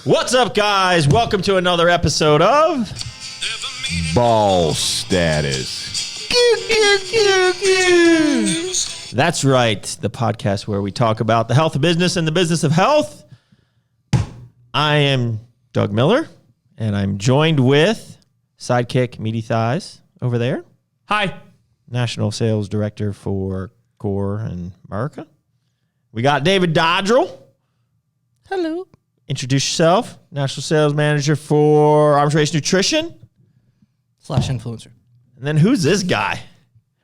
What's up, guys? Welcome to another episode of Ball Status. That's right, the podcast where we talk about the health of business and the business of health. I am Doug Miller, and I'm joined with sidekick Meaty Thighs over there. Hi. National Sales Director for Core and America. We got David Dodrell. Hello. Introduce yourself. National Sales Manager for Arms Race Nutrition. / influencer. And then who's this guy?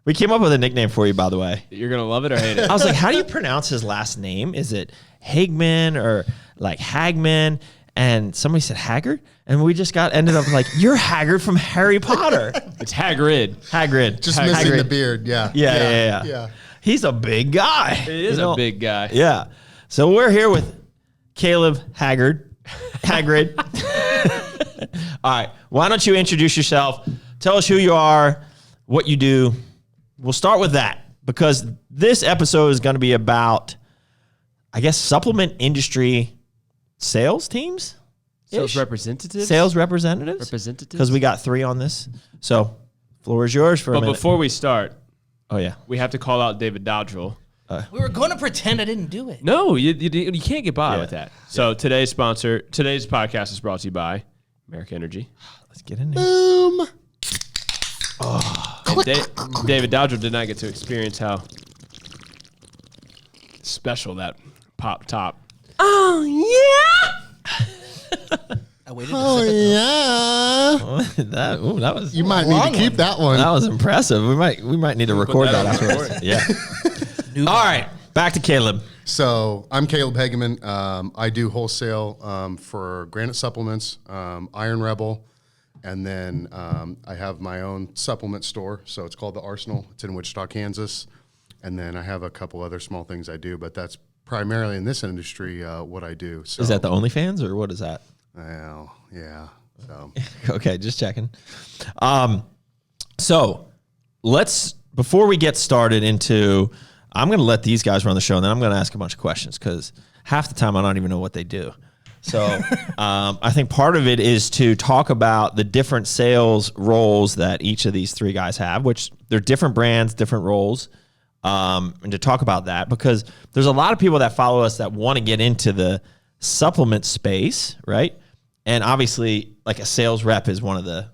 We came up with a nickname for you, by the way. You're going to love it or hate it. I was like, how do you pronounce his last name? Is it Hageman or like Hagman? And somebody said Hagrid. And we just ended up like, you're Hagrid from Harry Potter. It's Hagrid. Hagrid. Just missing the beard, yeah. Yeah. He's a big guy. He is a big guy. Yeah. So we're here with Caleb Hagrid. All right. Why don't you introduce yourself? Tell us who you are, what you do. We'll start with that because this episode is going to be about, I guess, supplement industry sales teams? Sales representatives? Sales representatives? Representatives? Because we got 3 on this. So, floor is yours for a minute. But before we start, yeah, we have to call out David Dodrell. We were going to pretend I didn't do it. No, you can't get by with that. So today's podcast is brought to you by American Energy. Let's get in there. Boom. David Dodrell did not get to experience how special that pop top. Oh, yeah. I waited to sip it, Yeah. that was. You might need to keep that one. That was impressive. We might need to record that afterwards. Yeah. All right, back to Caleb. So I'm Caleb Hageman. I do wholesale for Granite supplements, Iron Rebel, and then I have my own supplement store. So it's called The Arsenal. It's in Wichita, Kansas. And then I have a couple other small things I do, but that's primarily in this industry what I do. So, Is that the OnlyFans or what is that? Well, yeah. So. Okay, just checking. So before we get started into, I'm going to let these guys run the show, and then I'm going to ask a bunch of questions because half the time I don't even know what they do. So I think part of it is to talk about the different sales roles that each of these 3 guys have, which they're different brands, different roles, and to talk about that because there's a lot of people that follow us that want to get into the supplement space, right? And obviously, like a sales rep is one of the,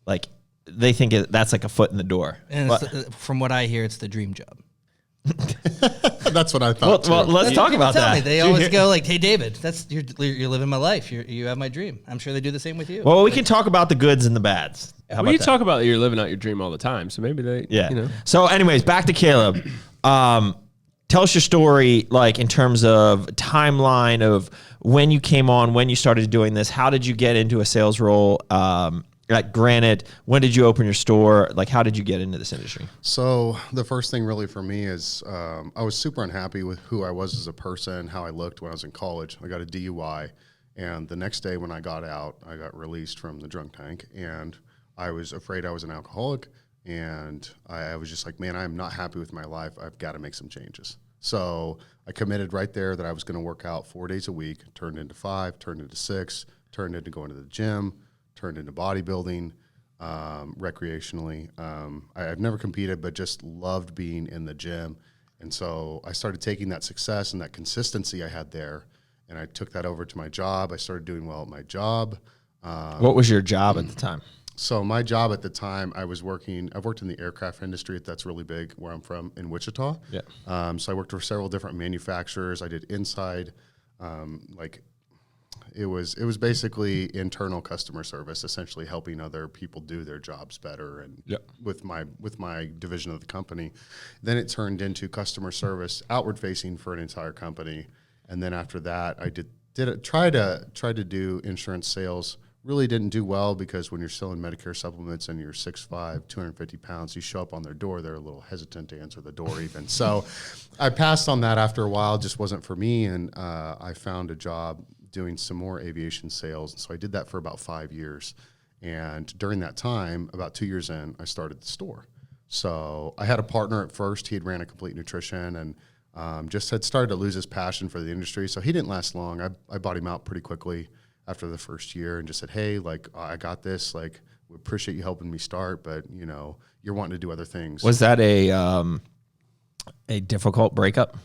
like, they think that's like a foot in the door. and from what I hear, it's the dream job. That's what I thought. Well, let's talk about Tell that. me, they always go like, "Hey, David, you're living my life. You have my dream." I'm sure they do the same with you. Well, we can talk about the goods and the bads. How about You that? talk about that you're living out your dream all the time, so maybe they, Yeah. So, anyways, back to Caleb. Tell us your story, like in terms of timeline of when you came on, when you started doing this. How did you get into a sales role at Granite? When did you open your store? Like, how did you get into this industry? So the first thing really for me is I was super unhappy with who I was as a person, how I looked when I was in college. I got a DUI, and the next day when I got out, I got released from the drunk tank, and I was afraid I was an alcoholic, and I was just like, man, I'm not happy with my life. I've got to make some changes. So I committed right there that I was going to work out 4 days a week, turned into 5, turned into 6, turned into going to the gym, turned into bodybuilding, recreationally. I've never competed, but just loved being in the gym. And so I started taking that success and that consistency I had there, and I took that over to my job. I started doing well at my job. What was your job at the time? So my job at the time, I've worked in the aircraft industry. That's really big where I'm from in Wichita. Yeah. So I worked for several different manufacturers. I did inside, it was basically internal customer service, essentially helping other people do their jobs better. And with my division of the company, then it turned into customer service, outward facing for an entire company. And then after that, I try to do insurance sales. Really didn't do well because when you're selling Medicare supplements and you're 6'5", 250 pounds, you show up on their door, they're a little hesitant to answer the door even. So I passed on that after a while, just wasn't for me. And I found a job doing some more aviation sales. And so I did that for about 5 years. And during that time, about 2 years in, I started the store. So I had a partner at first. He had ran a Complete Nutrition and just had started to lose his passion for the industry. So he didn't last long. I bought him out pretty quickly. after the first year and just said, hey, like, I got this. Like, we appreciate you helping me start, but, you know, you're wanting to do other things. Was that a difficult breakup?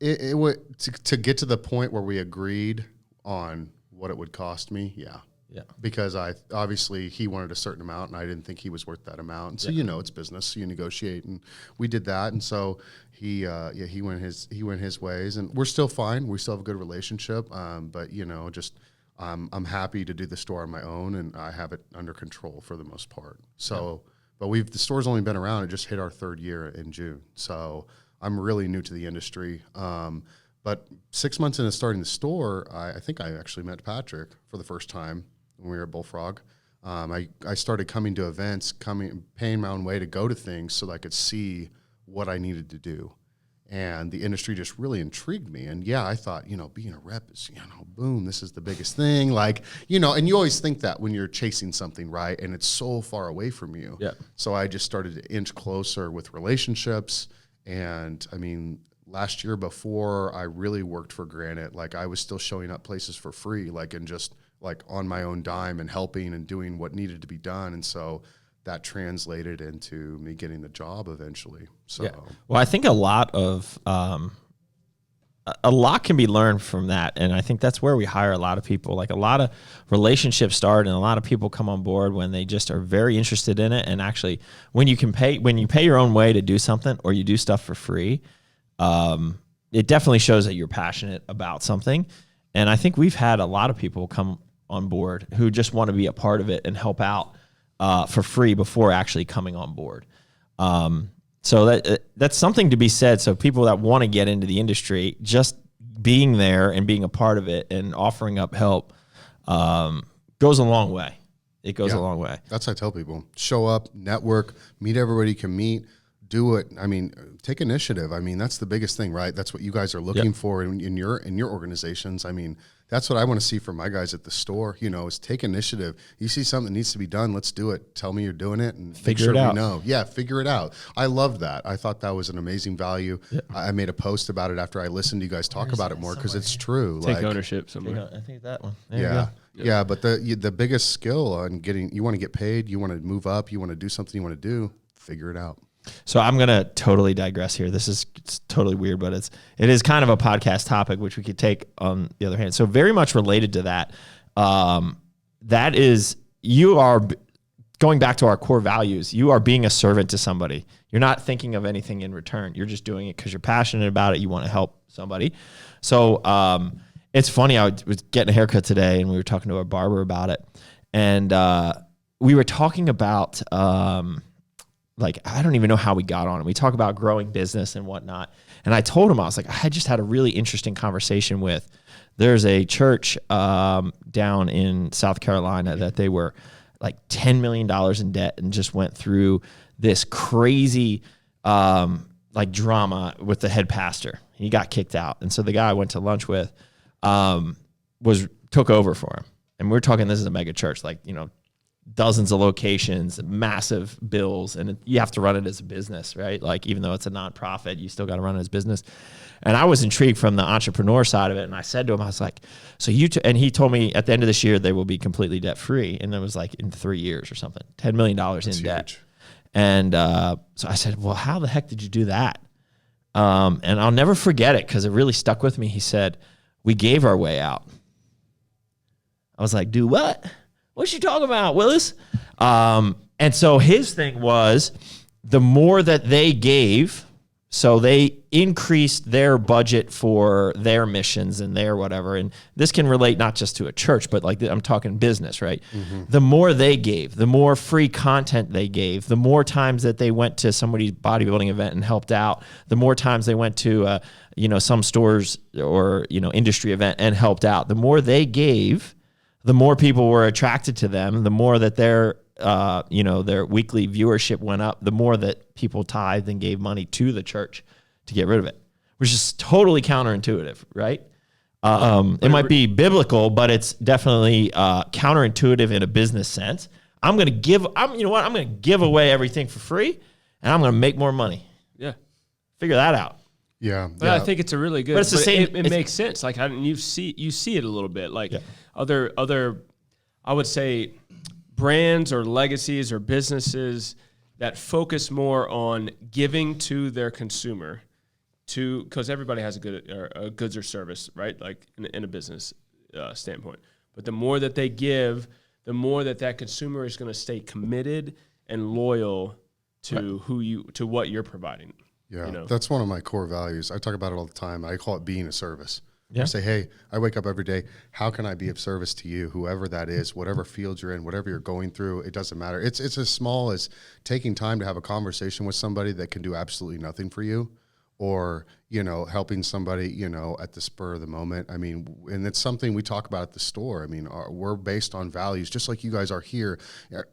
It would to get to the point where we agreed on what it would cost me. Yeah. Yeah. Because obviously he wanted a certain amount and I didn't think he was worth that amount. And so, you know, it's business. So you negotiate, and we did that. And so he went his ways, and we're still fine. We still have a good relationship. But you know, just, I'm happy to do the store on my own, and I have it under control for the most part. So, but the store's only been around. It just hit our 3rd year in June. So I'm really new to the industry. But 6 months into starting the store, I think I actually met Patrick for the first time when we were at Bullfrog. I started coming to events, paying my own way to go to things so that I could see what I needed to do. And the industry just really intrigued me. And yeah, I thought, you know, being a rep is, you know, boom, this is the biggest thing. Like, you know, and you always think that when you're chasing something, right? And it's so far away from you. Yeah. So I just started to inch closer with relationships. And I mean, last year before I really worked for Granite, like I was still showing up places for free, like, and just like on my own dime and helping and doing what needed to be done. And so that translated into me getting the job eventually. So, yeah. Well, I think a lot can be learned from that. And I think that's where we hire a lot of people. Like, a lot of relationships start, and a lot of people come on board when they just are very interested in it. And actually, when you pay your own way to do something, or you do stuff for free, it definitely shows that you're passionate about something. And I think we've had a lot of people come on board who just want to be a part of it and help out for free before actually coming on board. So that's something to be said. So people that want to get into the industry, just being there and being a part of it and offering up help goes a long way. It goes a long way. That's what I tell people. Show up, network, meet everybody you can meet, do it. I mean, take initiative. I mean, that's the biggest thing, right? That's what you guys are looking for in your organizations. I mean, that's what I want to see from my guys at the store, you know, is take initiative. You see something that needs to be done, let's do it. Tell me you're doing it, and figure it out. We know. Yeah, figure it out. I loved that. I thought that was an amazing value. Yeah. I made a post about it after I listened to you guys talk about it more, because it's true. Take ownership somewhere. I think that one. Yeah, but the biggest skill on you want to get paid, you want to move up, you want to do something you want to do, figure it out. So I'm going to totally digress here. It's totally weird, but it is kind of a podcast topic, which we could take on the other hand. So very much related to that, that is, you are going back to our core values. You are being a servant to somebody. You're not thinking of anything in return. You're just doing it because you're passionate about it. You want to help somebody. So it's funny. I was getting a haircut today, and we were talking to our barber about it. And we were talking about... like, I don't even know how we got on it. We talk about growing business and whatnot. And I told him, I was like, I just had a really interesting conversation with, there's a church down in South Carolina that they were like $10 million in debt and just went through this crazy like drama with the head pastor. He got kicked out. And so the guy I went to lunch with took over for him. And we're talking, this is a mega church, like, you know, dozens of locations, massive bills, and you have to run it as a business, right? Like, even though it's a nonprofit, you still got to run it as business. And I was intrigued from the entrepreneur side of it. And I said to him, I was like, so and he told me at the end of this year, they will be completely debt free. And it was like in 3 years or something, $10 million in debt. And so I said, well, how the heck did you do that? And I'll never forget it, because it really stuck with me. He said, we gave our way out. I was like, do what? What you talking about, Willis? And so his thing was, the more that they gave, so they increased their budget for their missions and their whatever. And this can relate not just to a church, but like, I'm talking business, right? Mm-hmm. The more they gave, the more free content they gave, the more times that they went to somebody's bodybuilding event and helped out, the more times they went to some stores or industry event and helped out. The more they gave, the more people were attracted to them, the more that their weekly viewership went up, the more that people tithed and gave money to the church to get rid of it, which is totally counterintuitive, right? It might be biblical, but it's definitely counterintuitive in a business sense. I'm going to give away everything for free, and I'm going to make more money. Yeah. Figure that out. Yeah. But I think it's a really good, but it's the same. It makes sense. Like, you see it a little bit. Like, other, I would say, brands or legacies or businesses that focus more on giving to their consumer, because everybody has a goods or service, right? Like in a business standpoint. But the more that they give, the more that consumer is going to stay committed and loyal to to what you're providing. Yeah, that's one of my core values. I talk about it all the time. I call it being a service. Yeah. I say, hey, I wake up every day. How can I be of service to you, whoever that is, whatever field you're in, whatever you're going through? It doesn't matter. It's as small as taking time to have a conversation with somebody that can do absolutely nothing for you, or helping somebody at the spur of the moment. I mean, and it's something we talk about at the store. I mean, we're based on values, just like you guys are here.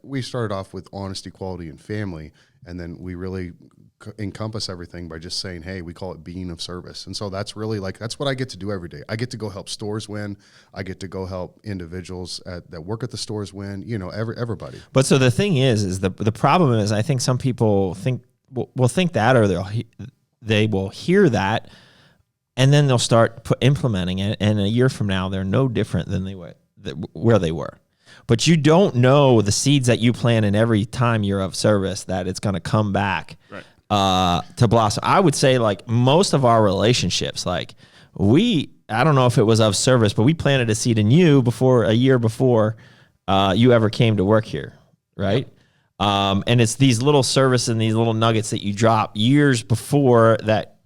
We started off with honesty, quality, and family, and then we really encompass everything by just saying, hey, we call it being of service. And so that's really that's what I get to do every day. I get to go help stores win. I get to go help individuals that work at the stores win, everybody. But so the thing is the problem is, I think some people will think that, or they will hear that, and then they'll start implementing it. And a year from now, they're no different than they were where they were. But you don't know the seeds that you plant in every time you're of service, that it's going to come back. Right. To blossom. I would say most of our relationships, I don't know if it was of service, but we planted a seed in you a year before you ever came to work here, right? And it's these little service and these little nuggets that you drop years before that.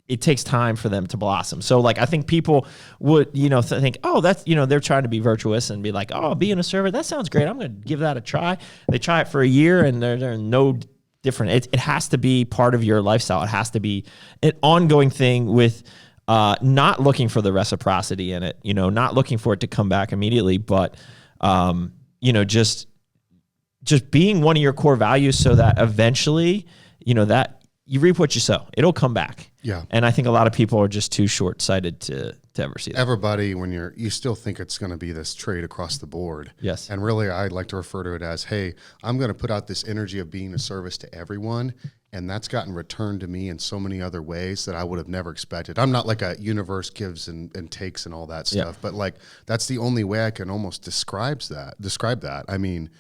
It takes time for them to blossom. So I think people would, think, oh, that's, they're trying to be virtuous and be like, oh, being a server, that sounds great. I'm going to give that a try. They try it for a year and they're no different. It has to be part of your lifestyle. It has to be an ongoing thing with not looking for the reciprocity in it, not looking for it to come back immediately, but, just being one of your core values, so that eventually, that you reap what you sow. It'll come back. Yeah. And I think a lot of people are just too short-sighted to ever see that. Everybody, when you still think it's going to be this trade across the board. Yes. And really, I'd like to refer to it as, hey, I'm going to put out this energy of being a service to everyone. And that's gotten returned to me in so many other ways that I would have never expected. I'm not like a universe gives and takes and all that stuff, but that's the only way I can almost describe that. I mean,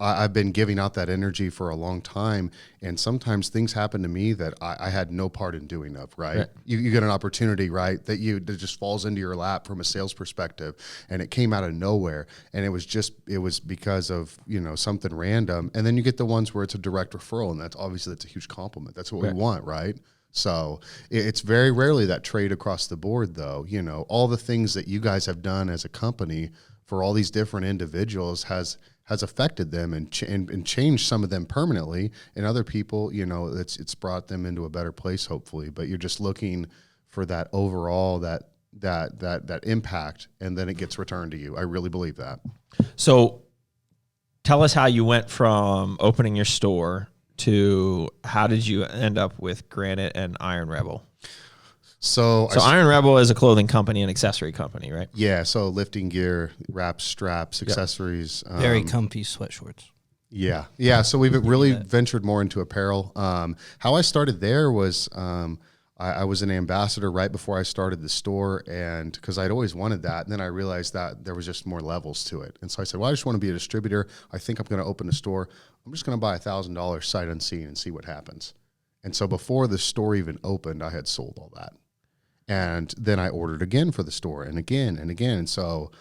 I've been giving out that energy for a long time, and sometimes things happen to me that I had no part in doing of, right? You get an opportunity, right, that just falls into your lap from a sales perspective, and it came out of nowhere, and it was because of, something random, and then you get the ones where it's a direct referral, and that's a huge compliment. That's what we want, right? So it's very rarely that trade across the board, though. All the things that you guys have done as a company for all these different individuals has affected them and changed some of them permanently, and other people, it's brought them into a better place, hopefully. But you're just looking for that overall that impact, and then it gets returned to you. I really believe that. So tell us how you went from opening your store to how did you end up with Granite and Iron Rebel? So Iron Rebel is a clothing company and accessory company, right? Yeah, so lifting gear, wraps, straps, accessories. Very comfy sweatshorts. Yeah. So we've really ventured more into apparel. How I started there was I was an ambassador right before I started the store, and because I'd always wanted that, and then I realized that there was just more levels to it. And so I said, well, I just want to be a distributor. I think I'm going to open a store. I'm just going to buy $1,000 sight unseen and see what happens. And so before the store even opened, I had sold all that. And then I ordered again for the store, and again and again. And so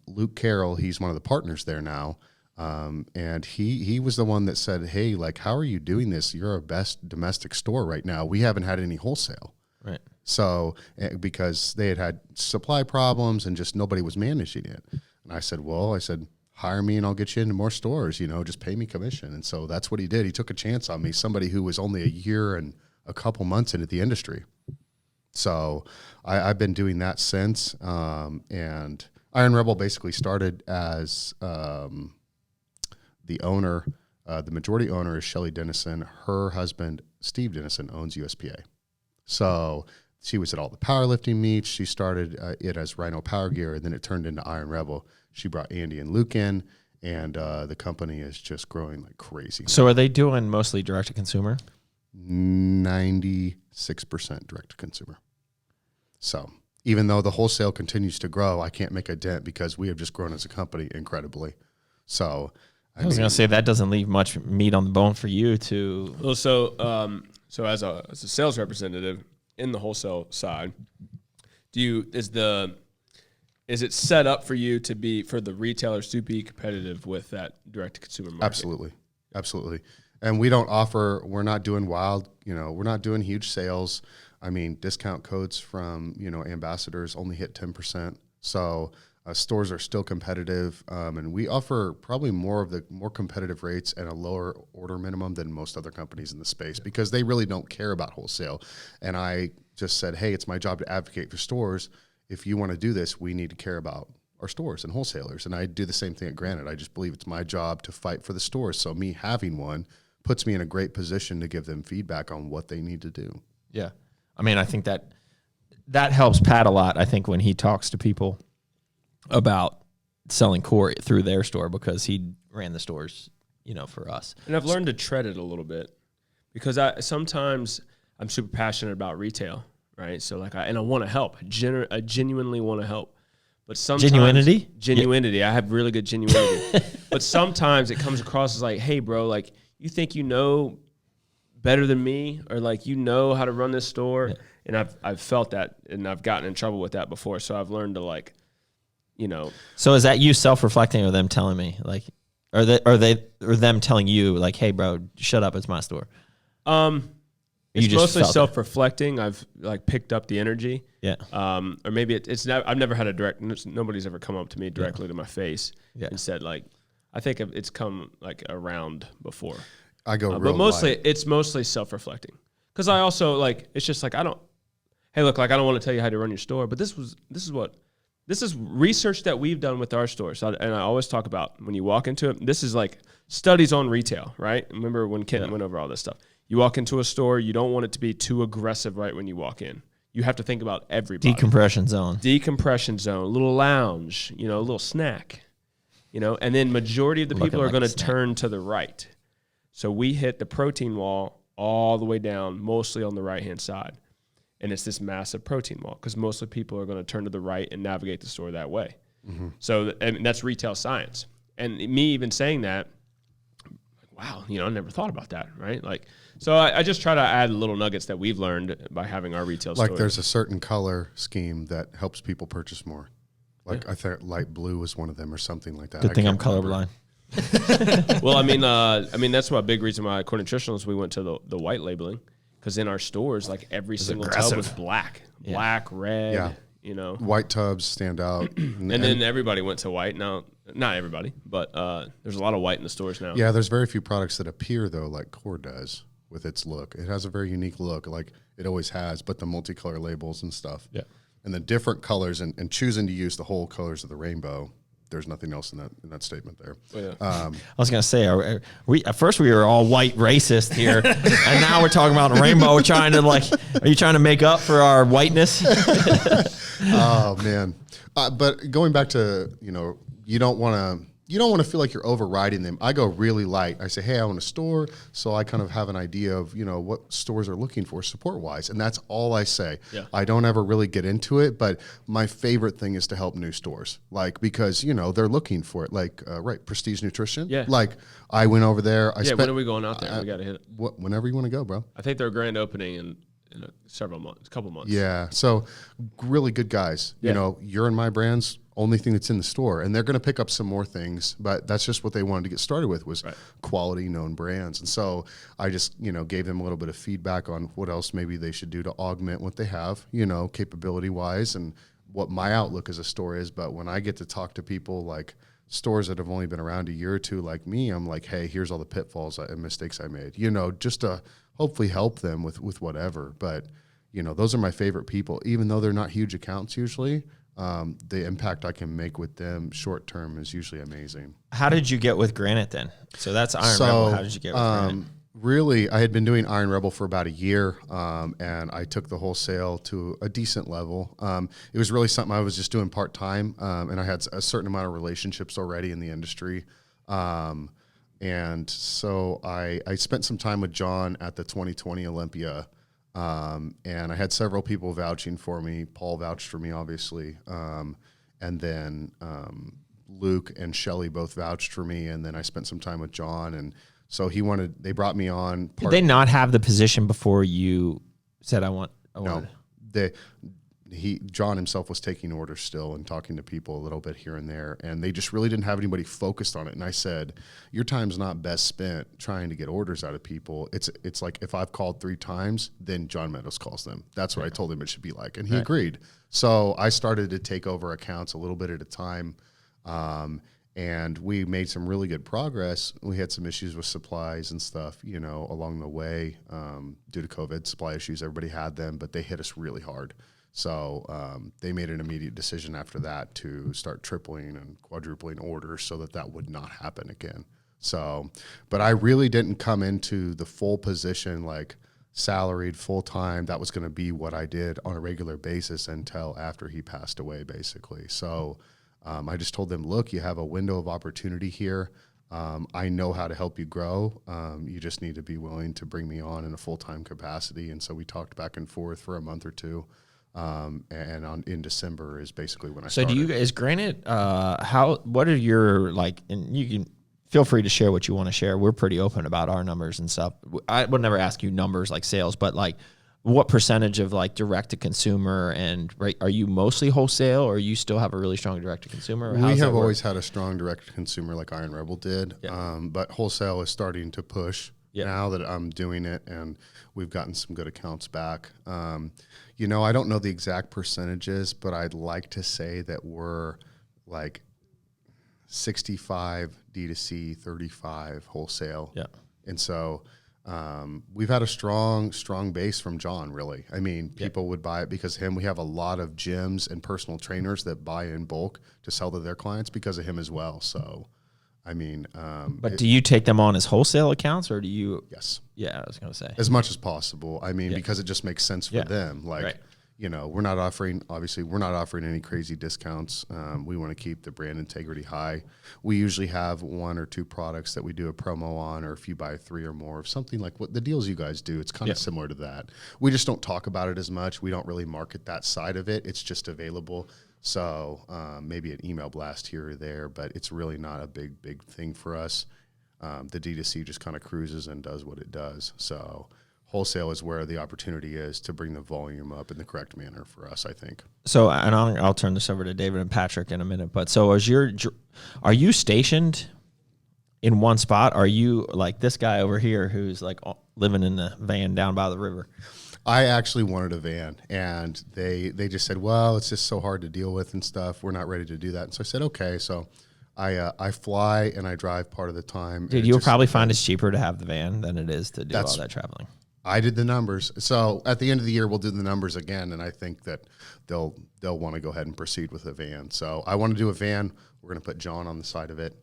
Luke Carroll, he's one of the partners there now, and he was the one that said, hey, how are you doing this? You're our best domestic store right now. We haven't had any wholesale. Right. So because they had supply problems and just nobody was managing it. And I said, hire me and I'll get you into more stores, just pay me commission. And so that's what he did. He took a chance on me, somebody who was only a year and a couple months into the industry. So I've been doing that since, and Iron Rebel basically started as the owner, the majority owner is Shelly Dennison. Her husband, Steve Dennison, owns USPA. So she was at all the powerlifting meets. She started it as Rhino Power Gear, and then it turned into Iron Rebel. She brought Andy and Luke in, and the company is just growing like crazy. So are they doing mostly direct-to-consumer? 96% direct to consumer. So even though the wholesale continues to grow, I can't make a dent because we have just grown as a company incredibly. So I was going to say that doesn't leave much meat on the bone for you to. Well, so as a sales representative in the wholesale side, is it set up for you for the retailers to be competitive with that direct to consumer market? Absolutely. And we're not doing we're not doing huge sales. I mean, discount codes from, ambassadors only hit 10%. So stores are still competitive. And we offer probably more competitive rates and a lower order minimum than most other companies in the space because they really don't care about wholesale. And I just said, hey, it's my job to advocate for stores. If you want to do this, we need to care about our stores and wholesalers. And I do the same thing at Granite. I just believe it's my job to fight for the stores. So me having one puts me in a great position to give them feedback on what they need to do. Yeah. I mean, I think that helps Pat a lot, I think, when he talks to people about selling core through their store because he ran the stores, for us. And I've learned to tread it a little bit because sometimes I'm super passionate about retail, right? So I want to help. I genuinely want to help. But sometimes genuinity. Yeah. I have really good genuinity. But sometimes it comes across as like, hey, bro, you think you know better than me, or how to run this store. Yeah. And I've felt that, and I've gotten in trouble with that before. So I've learned to So is that you self-reflecting, or them telling me or them telling you hey, bro, shut up, it's my store? It's mostly self-reflecting. I've picked up the energy. Yeah. Or maybe it's not, I've never had a direct. Nobody's ever come up to me directly to my face and said I think it's come around before. I go, but it's mostly self-reflecting because I also it's just I don't. Hey, look, I don't want to tell you how to run your store, but this is research that we've done with our stores, and I always talk about when you walk into it. This is studies on retail, right? Remember when Kenton went over all this stuff? You walk into a store, you don't want it to be too aggressive right when you walk in. You have to think about everybody. Decompression zone, a little lounge, a little snack, and then majority of the people are going to turn to the right. So we hit the protein wall all the way down, mostly on the right-hand side. And it's this massive protein wall because mostly people are going to turn to the right and navigate the store that way. Mm-hmm. So that's retail science. And me even saying that, wow, I never thought about that, right? So I just try to add little nuggets that we've learned by having our retail stores. There's a certain color scheme that helps people purchase more. I think light blue was one of them or something like that. Good thing I'm colorblind. Well, I mean that's a big reason why at Core Nutritionals we went to the white labeling, because in our stores every single tub was black, red. Yeah. White tubs stand out, and then everybody went to white. Now, not everybody, but there's a lot of white in the stores now. Yeah, there's very few products that appear though like Core does with its look. It has a very unique look, like it always has. But the multicolor labels and stuff, and the different colors, and choosing to use the whole colors of the rainbow. There's nothing else in that statement there. Oh, yeah. I was going to say, at first we were all white racist here, and now we're talking about a rainbow. We're trying to are you trying to make up for our whiteness? Oh man! But going back to you don't want to feel like you're overriding them. I go really light. I say, hey, I want a store, so I kind of have an idea of what stores are looking for support wise, and that's all I say. Yeah. I don't ever really get into it, but my favorite thing is to help new stores, because they're looking for it. Right, Prestige Nutrition. Yeah. I went over there. When are we going out there? We got to hit it. Whenever you want to go, bro. I think they're grand opening in a couple months. Yeah. So really good guys. Yeah. You're in my brands. Only thing that's in the store, and they're going to pick up some more things, but that's just what they wanted to get started with was quality known brands. And so I just gave them a little bit of feedback on what else maybe they should do to augment what they have, capability wise, and what my outlook as a store is. But when I get to talk to people stores that have only been around a year or two like me, I'm like, hey, here's all the pitfalls and mistakes I made, just to hopefully help them with whatever. But those are my favorite people, even though they're not huge accounts usually. The impact I can make with them short term is usually amazing. How did you get with Granite then? So that's Iron Rebel. How did you get with Granite? Really, I had been doing Iron Rebel for about a year, and I took the wholesale to a decent level. It was really something I was just doing part time, and I had a certain amount of relationships already in the industry. And so I spent some time with John at the 2020 Olympia. And I had several people vouching for me. Paul vouched for me, obviously. And then Luke and Shelly both vouched for me. And then I spent some time with John. And so they brought me on. Did they not have the position before you said, I want? No, John himself was taking orders still and talking to people a little bit here and there, and they just really didn't have anybody focused on it. And I said, your time's not best spent trying to get orders out of people. It's like if I've called 3 times, then John Meadows calls them. That's what I told him it should be like, and he agreed. So I started to take over accounts a little bit at a time, and we made some really good progress. We had some issues with supplies and stuff, along the way due to COVID supply issues. Everybody had them, but they hit us really hard. So they made an immediate decision after that to start tripling and quadrupling orders so that would not happen again. So, but I really didn't come into the full position, like salaried full time. That was going to be what I did on a regular basis until after he passed away, basically. So I just told them, look, you have a window of opportunity here. I know how to help you grow. You just need to be willing to bring me on in a full-time capacity. And so we talked back and forth for a month or two. In December is basically when I started. So is Granite, what are your, and you can feel free to share what you want to share. We're pretty open about our numbers and stuff. I would never ask you numbers like sales, but what percentage of direct to consumer are you mostly wholesale, or you still have a really strong direct to consumer? We have always had a strong direct to consumer like Iron Rebel did. Yeah. But wholesale is starting to push now that I'm doing it, and we've gotten some good accounts back. I don't know the exact percentages, but I'd like to say that we're 65 D2C, 35 wholesale. Yeah. And so we've had a strong base from John, really. I mean, people would buy it because of him. We have a lot of gyms and personal trainers that buy in bulk to sell to their clients because of him as well. So, I mean, but do you take them on as wholesale accounts, or do you? Yes. Yeah, I was going to say as much as possible. I mean, because it just makes sense for them. We're not offering any crazy discounts. We want to keep the brand integrity high. We usually have 1 or 2 products that we do a promo on, or if you buy 3 or more of something like what the deals you guys do. It's kind of similar to that. We just don't talk about it as much. We don't really market that side of it. It's just available. So maybe an email blast here or there, but it's really not a big thing for us. The D2C just kind of cruises and does what it does. So wholesale is where the opportunity is to bring the volume up in the correct manner for us, I think. So, and I'll turn this over to David and Patrick in a minute. But so, are you stationed in one spot? Are you like this guy over here who's living in the van down by the river? I actually wanted a van, and they just said, well, it's just so hard to deal with and stuff. We're not ready to do that. And so I said, okay. So I fly and I drive part of the time. Dude, you'll probably find it's cheaper to have the van than it is to do all that traveling. I did the numbers. So at the end of the year, we'll do the numbers again, and I think that they'll want to go ahead and proceed with a van. So I want to do a van. We're going to put John on the side of it.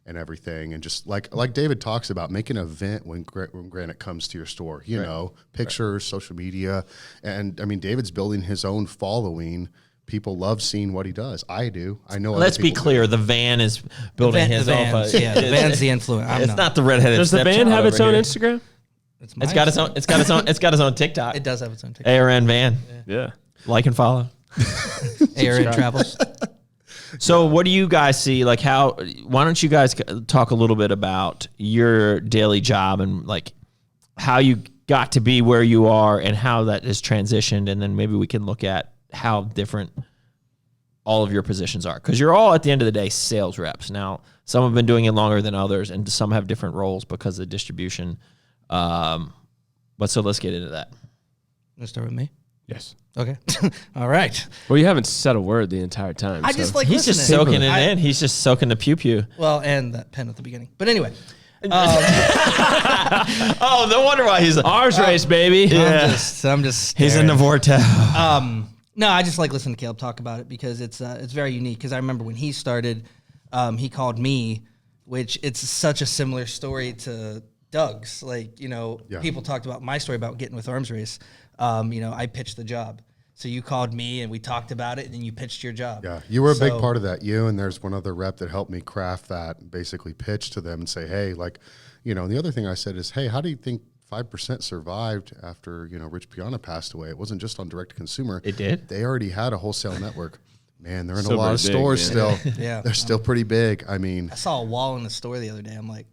And everything, and just like David talks about, make an event when Granite comes to your store, pictures, social media. And I mean, David's building his own following. People love seeing what he does. I do. I know. Let's be clear. The van is building his own. The van's the influence. It's not the redheaded. Does the van have its own Instagram? It's got its own. It's got its own TikTok. It does have its own TikTok. ARN van. Yeah. Like and follow. ARN travels. So what do you guys see? Why don't you guys talk a little bit about your daily job and how you got to be where you are and how that has transitioned, and then maybe we can look at how different all of your positions are, because you're all at the end of the day sales reps. Now, some have been doing it longer than others, and some have different roles because of distribution. But so let's get into that. Let's start with me. Yes. Okay. All right. Well, you haven't said a word the entire time. I just like he's listening. just soaking it in. He's just soaking the pew. Well, and that pen at the beginning. But anyway. Oh, no wonder why he's ours race, baby. Yeah. I'm just staring. He's in the vortex. No, I just like listening to Caleb talk about it because it's very unique. Because I remember when he started, he called me, which it's such a similar story to Doug's. People talked about my story about getting with Arms Race. I pitched the job. So you called me and we talked about it, and then you pitched your job. Yeah, you were a big part of that. You and there's one other rep that helped me craft that, basically pitch to them and say, hey, and the other thing I said is, hey, how do you think 5% survived after, Rich Piana passed away. It wasn't just on direct to consumer. It did? They already had a wholesale network. Man, they're in a Still lot of pretty big, stores man. still. Yeah. They're still pretty big. I mean, I saw a wall in the store the other day. I'm like,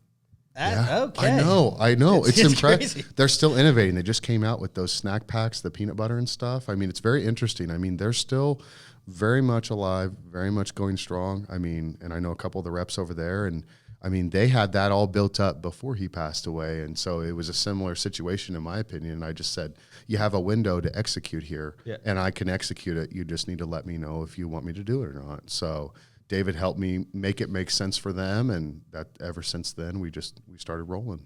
yeah, okay. I know. It's It's impressive. crazy. They're still innovating. They just came out with those snack packs, the peanut butter and stuff. I mean, it's very interesting. I mean, they're still very much alive, very much going strong. I mean, and I know a couple of the reps over there, and I mean, they had that all built up before he passed away. And so it was a similar situation, in my opinion. And I just said, you have a window to execute here, and I can execute it. You just need to let me know if you want me to do it or not. So David helped me make it make sense for them. And that ever since then, we started rolling.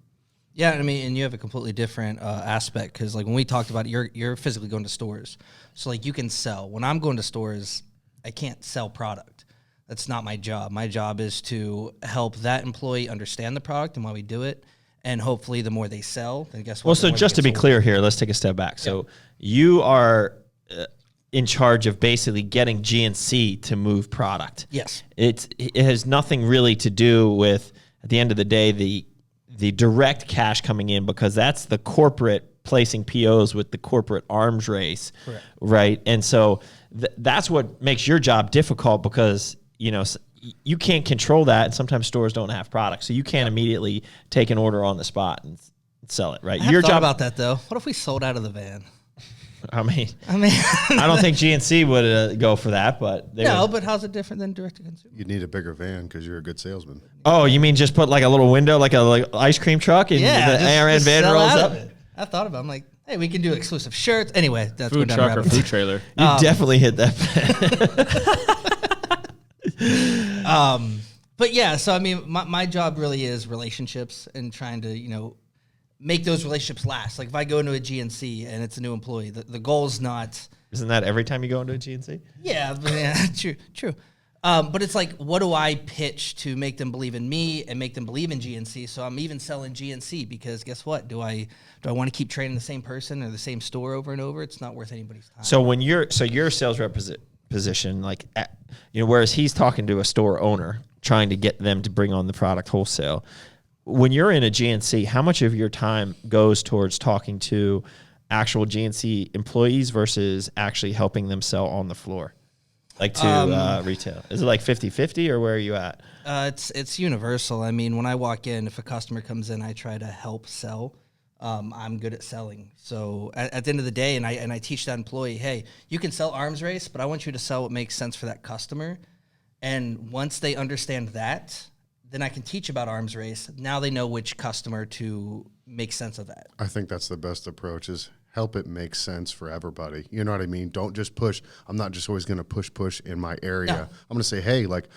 Yeah, I mean, and you have a completely different aspect because, like, when we talked about it, you're physically going to stores. So, like, you can sell. When I'm going to stores, I can't sell product. That's not my job. My job is to help that employee understand the product and why we do it. And hopefully the more they sell, then guess what? Well, The so more they just to get be sold. clear here, let's take a step back. So you are in charge of basically getting GNC to move product. Yes. It has nothing really to do with, at the end of the day, the direct cash coming in, because that's the corporate placing POs with the corporate arms race. Correct. Right? And so that's what makes your job difficult, because you can't control that, and sometimes stores don't have products, so you can't immediately take an order on the spot and sell it, right? I have thought about that, though. What if we sold out of the van? I mean, I I don't think GNC would go for that, but they no, would. but how's it different than direct to consumer? You need a bigger van because you're a good salesman. Oh, you mean just put like a little window, like ice cream truck, and the ARN just van sell rolls out up? of it. I thought about it. I'm like, hey, we can do exclusive shirts. Anyway, that's Food going down truck the or rabbit food hole. trailer. You definitely hit that. But yeah, so I mean, my job really is relationships and trying to, make those relationships last. Like if I go into a GNC and it's a new employee, the goal is not. Isn't that every time you go into a GNC? Yeah, but yeah, true. But it's like, what do I pitch to make them believe in me and make them believe in GNC? So I'm even selling GNC because guess what? Do I want to keep training the same person or the same store over and over? It's not worth anybody's time. So when your sales rep position, like, whereas he's talking to a store owner trying to get them to bring on the product wholesale, when you're in a GNC, how much of your time goes towards talking to actual GNC employees versus actually helping them sell on the floor, like to retail? Is it like 50-50, or where are you at? It's universal. I mean, when I walk in, if a customer comes in, I try to help sell. I'm good at selling. So at the end of the day, and I teach that employee, hey, you can sell arms race, but I want you to sell what makes sense for that customer. And once they understand that, then I can teach about arms race. Now they know which customer to make sense of that. I think that's the best approach, is help it make sense for everybody. You know what I mean? Don't just push. I'm not just always going to push in my area. No. I'm going to say, hey, like,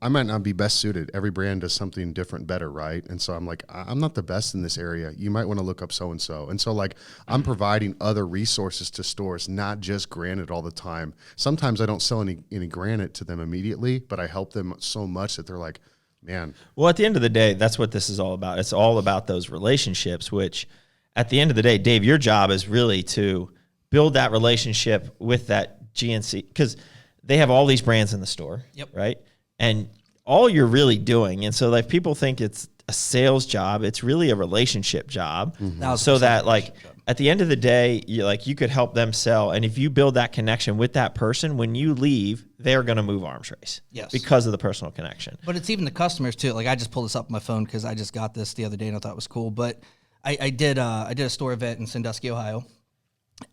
I might not be best suited. Every brand does something different better, right? And so I'm like, I'm not the best in this area. You might want to look up so-and-so. And so, like, I'm providing other resources to stores, not just Granite all the time. Sometimes I don't sell any Granite to them immediately, but I help them so much that they're like, man. Well, at the end of the day, that's what this is all about. It's all about those relationships, which at the end of the day, Dave, your job is really to build that relationship with that GNC, because they have all these brands in the store, right? And all you're really doing, and so like people think it's a sales job, it's really a relationship job. So that like at the end of the day, you could help them sell. And if you build that connection with that person, when you leave, they're going to move arms race. Yes. Because of the personal connection. But it's even the customers too. Like I just pulled this up on my phone because I just got this the other day and I thought it was cool. But I did a store event in Sandusky, Ohio.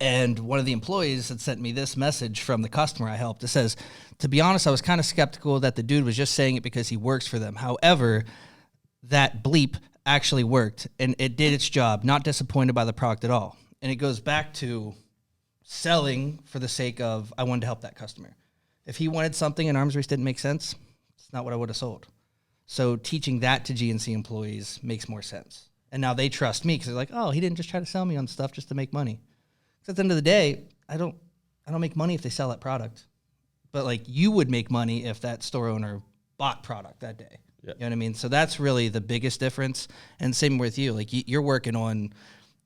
And one of the employees had sent me this message from the customer I helped. It says, to be honest, I was kind of skeptical that the dude was just saying it because he works for them. However, that bleep actually worked and it did its job. Not disappointed by the product at all. And it goes back to selling for the sake of, I wanted to help that customer. If he wanted something and arms race didn't make sense, it's not what I would have sold. So teaching that to GNC employees makes more sense. And now they trust me because they're like, oh, he didn't just try to sell me on stuff just to make money. At the end of the day, I don't make money if they sell that product. But like you would make money if that store owner bought product that day. You know what I mean? So that's really the biggest difference. And same with you. Like you're working on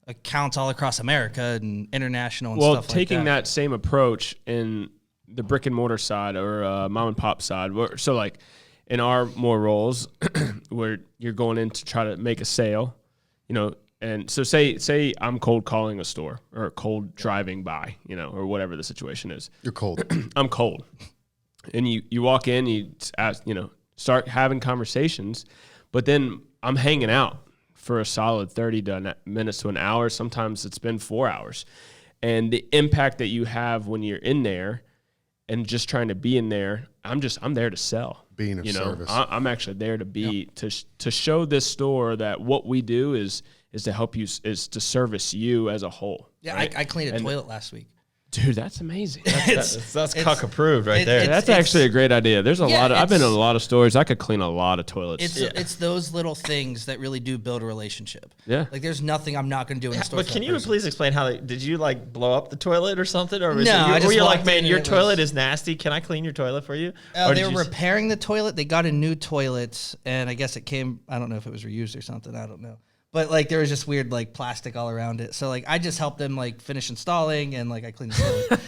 accounts all across America and international and stuff like that. Well, taking that same approach in the brick and mortar side or mom and pop side. So like in our more roles where you're going in to try to make a sale, And so say I'm cold calling a store or cold driving by, or whatever the situation is. You're cold. I'm cold. And you walk in, you ask, start having conversations, but then I'm hanging out for a solid 30 minutes to an hour. Sometimes it's been 4 hours. And the impact that you have when you're in there and just trying to be in there, I'm there to sell. Being of service. I'm actually there to be, to show this store that what we do is to help you, is to service you as a whole. Yeah, right? I cleaned a toilet last week. Dude, that's amazing. That's cuck approved right there. That's actually a great idea. There's a lot of, I've been in a lot of stores. I could clean a lot of toilets. It's those little things that really do build a relationship. Yeah. Like there's nothing I'm not going to do in a store. But can you please explain how did you like blow up the toilet or something? Or No, were you like, walked man, in your and it toilet was- is nasty. Can I clean your toilet for you? Or They did were you repairing the toilet. They got a new toilet, and I guess it came. I don't know if it was reused or something. I don't know. But like there was just weird like plastic all around it. So like I just helped them like finish installing, and like I cleaned the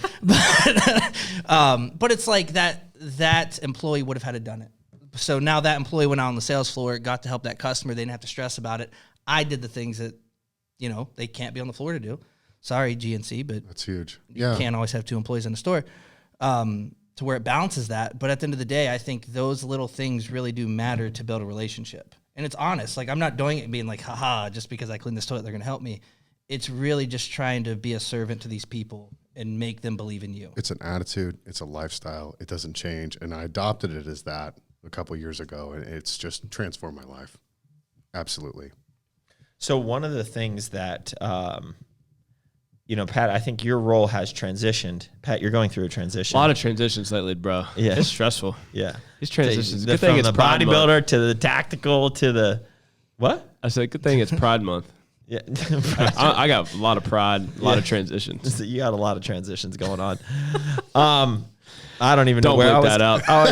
toilet. But it's like that employee would have had to done it. So now that employee went out on the sales floor, got to help that customer. They didn't have to stress about it. I did the things that they can't be on the floor to do. Sorry, GNC, but That's huge. you can't always have 2 employees in the store. To where it balances that. But at the end of the day, I think those little things really do matter to build a relationship. And it's honest. Like, I'm not doing it and being like, haha, just because I clean this toilet, they're going to help me. It's really just trying to be a servant to these people and make them believe in you. It's an attitude. It's a lifestyle. It doesn't change. And I adopted it as that a couple years ago, and it's just transformed my life. Absolutely. So one of the things that, Pat, I think your role has transitioned. Pat, you're going through a transition. A lot of transitions lately, bro. Yeah. It's stressful. Yeah. These transitions. From Good thing it's the Pride Month. bodybuilder to the tactical to the what? I said, good thing it's Pride Month. Yeah. I got a lot of pride, a lot of transitions. You got a lot of transitions going on. I don't even know Don't where I bleep was. that out. Oh, I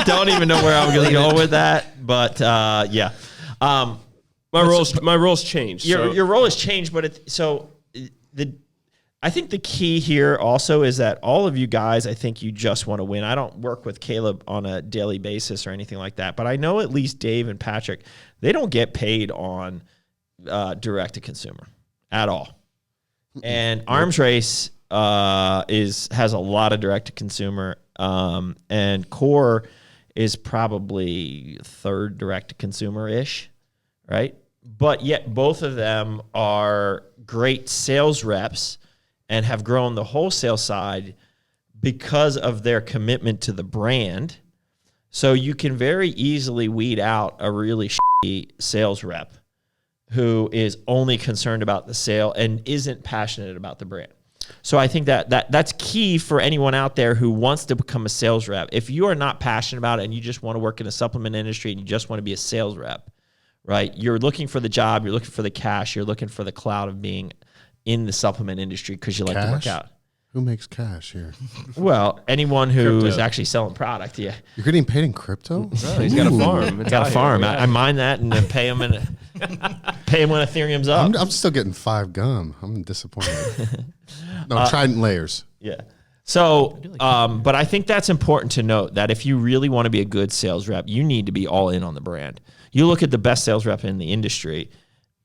don't even know where I was going to go with that. But yeah. My roles changed. Your role has changed, but I think the key here also is that all of you guys, I think you just want to win. I don't work with Caleb on a daily basis or anything like that, but I know at least Dave and Patrick, they don't get paid on direct to consumer at all. And Arms Race has a lot of direct to consumer, and Core is probably third direct to consumer ish, right? But yet both of them are great sales reps and have grown the wholesale side because of their commitment to the brand. So you can very easily weed out a really shitty sales rep who is only concerned about the sale and isn't passionate about the brand. So I think that's key for anyone out there who wants to become a sales rep. If you are not passionate about it and you just want to work in a supplement industry and you just want to be a sales rep, right? You're looking for the job, you're looking for the cash, you're looking for the cloud of being in the supplement industry because you like to work out. Who makes cash here? Well, anyone who Crypto. is actually selling product, yeah. You're getting paid in crypto? Oh, he's got a farm. It's Got a out farm. here. I mine that and then pay them when Ethereum's up. I'm still getting 5 gum. I'm disappointed. No, Trident layers. Yeah. So, but I think that's important to note that if you really want to be a good sales rep, you need to be all in on the brand. You look at the best sales rep in the industry,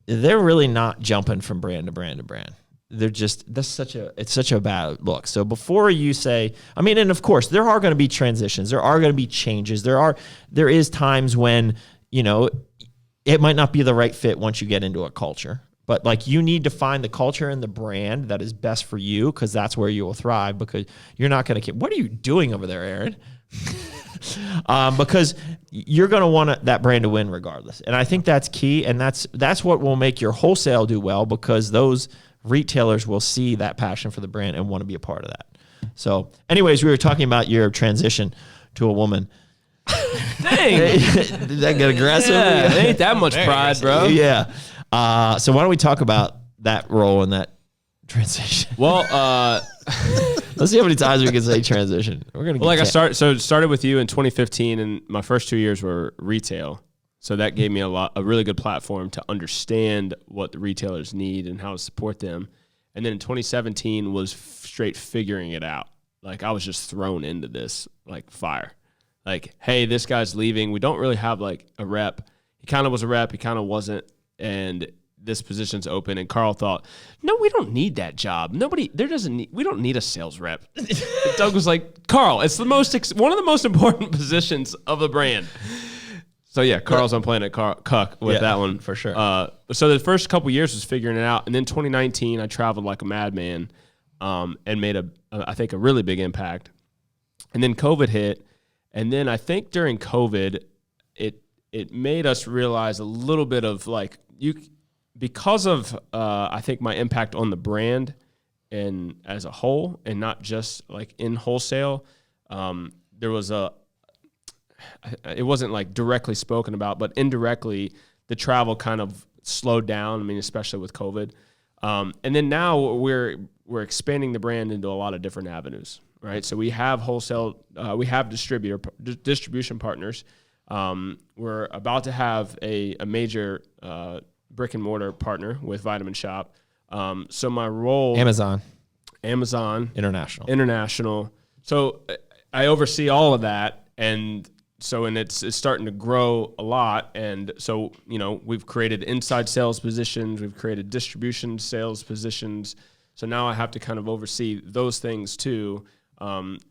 they're really not jumping from brand to brand to brand. They're just, it's such a bad look. So before you say, and of course there are going to be transitions. There are going to be changes. There is times when, it might not be the right fit once you get into a culture. But like you need to find the culture and the brand that is best for you because that's where you will thrive because you're not going to, what are you doing over there, Aaron? Because you're going to want that brand to win regardless. And I think that's key. And that's what will make your wholesale do well because those retailers will see that passion for the brand and want to be a part of that. So anyways, we were talking about your transition to a woman. Dang. Did that get aggressive? Yeah, it ain't that much pride, bro. Yeah. So why don't we talk about that role and that transition? Well, let's see how many times we can say transition. We're gonna. I started with you in 2015, and my first 2 years were retail. So that gave me a really good platform to understand what the retailers need and how to support them. And then in 2017 was straight figuring it out. Like I was just thrown into this like fire. Like, hey, this guy's leaving. We don't really have like a rep. He kind of was a rep. He kind of wasn't. And this position's open, and Carl thought, no, we don't need that job. We don't need a sales rep. Doug was like, Carl, it's one of the most important positions of the brand. So yeah, Carl's on Planet Cuck with that one for sure. So the first couple years was figuring it out, and then 2019 I traveled like a madman, and made I think a really big impact. And then COVID hit, and then I think during COVID, it made us realize a little bit of like because of I think my impact on the brand and as a whole, and not just like in wholesale. There was it wasn't like directly spoken about, but indirectly the travel kind of slowed down. I mean, especially with COVID. And then now we're expanding the brand into a lot of different avenues, right? So we have wholesale, we have distribution partners. We're about to have a major brick and mortar partner with Vitamin Shoppe. So my role, Amazon International. So I oversee all of that, and it's starting to grow a lot. And so, we've created inside sales positions, we've created distribution sales positions. So now I have to kind of oversee those things too.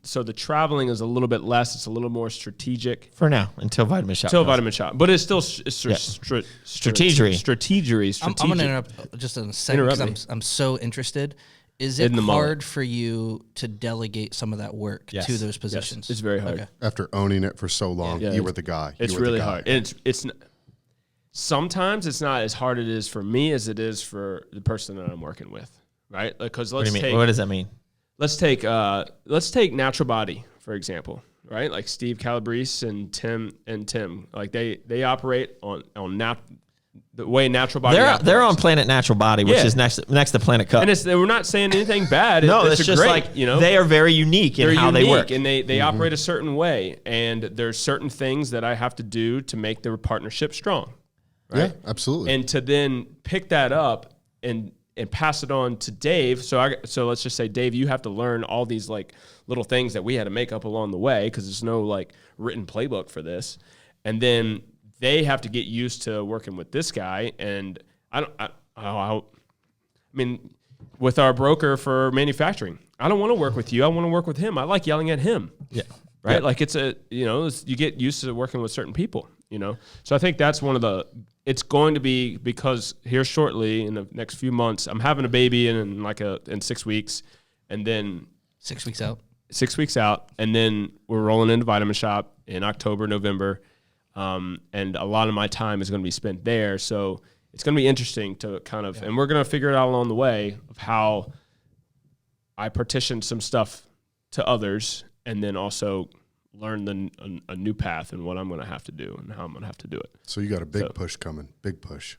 So the traveling is a little bit less. It's a little more strategic. For now, until Vitamin Shoppe. Vitamin Shoppe. But it's still Strategery. Strategery. I'm going to interrupt just in a second because I'm so interested. Is it hard for you to delegate some of that work to those positions? Yes, it's very hard. Okay. After owning it for so long, you were the guy. It's really hard. And sometimes it's not as hard it is for me as it is for the person that I'm working with, right? Because What does that mean? Let's take Natural Body, for example, right? Like Steve Calabrese and Tim, like they operate on the way Natural Body operates. They're on Planet Natural Body, which is next to Planet Cuck. And we're not saying anything bad. No, it's just great, like they are very unique in how they work. And they operate a certain way. And there's certain things that I have to do to make the partnership strong. Right? Yeah, absolutely. And to then pick that up and pass it on to Dave. So let's just say, Dave, you have to learn all these like little things that we had to make up along the way because there's no like written playbook for this. And then they have to get used to working with this guy. And I mean, with our broker for manufacturing, I don't want to work with you. I want to work with him. I like yelling at him. Yeah. Right. Yeah. Like you get used to working with certain people, So I think that's it's going to be, because here shortly in the next few months, I'm having a baby in 6 weeks, and then 6 weeks out. 6 weeks out. And then we're rolling into Vitamin Shoppe in October, November. And a lot of my time is going to be spent there. So it's going to be interesting to kind of, and we're going to figure it out along the way of how I partition some stuff to others, and then also learn a new path and what I'm going to have to do and how I'm going to have to do it. So you got a big push coming. Big push.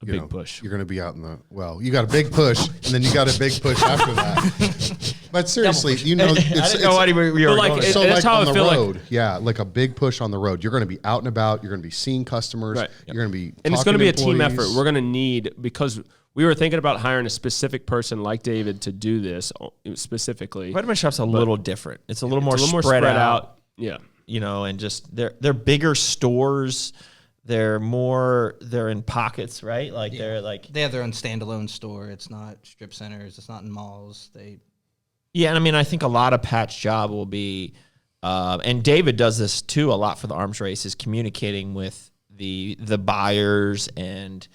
Big push. You're going to be out you got a big push, and then you got a big push after that. But seriously, I didn't know what we were going. So that's how on I the feel road, like a big push on the road. You're going to be out and about. You're going to be seeing customers. Right. You're going to be and it's going to be a talking team employees. effort. We're going to need, because we were thinking about hiring a specific person like David to do this specifically. Vitamin Shoppe's a little different. It's a little more spread out. Yeah. And just they're bigger stores. They're in pockets, right? Like they're like they have their own standalone store. It's not strip centers. It's not in malls. And I mean, I think a lot of Pat's job will be, and David does this too a lot for the arms race, is communicating with the buyers and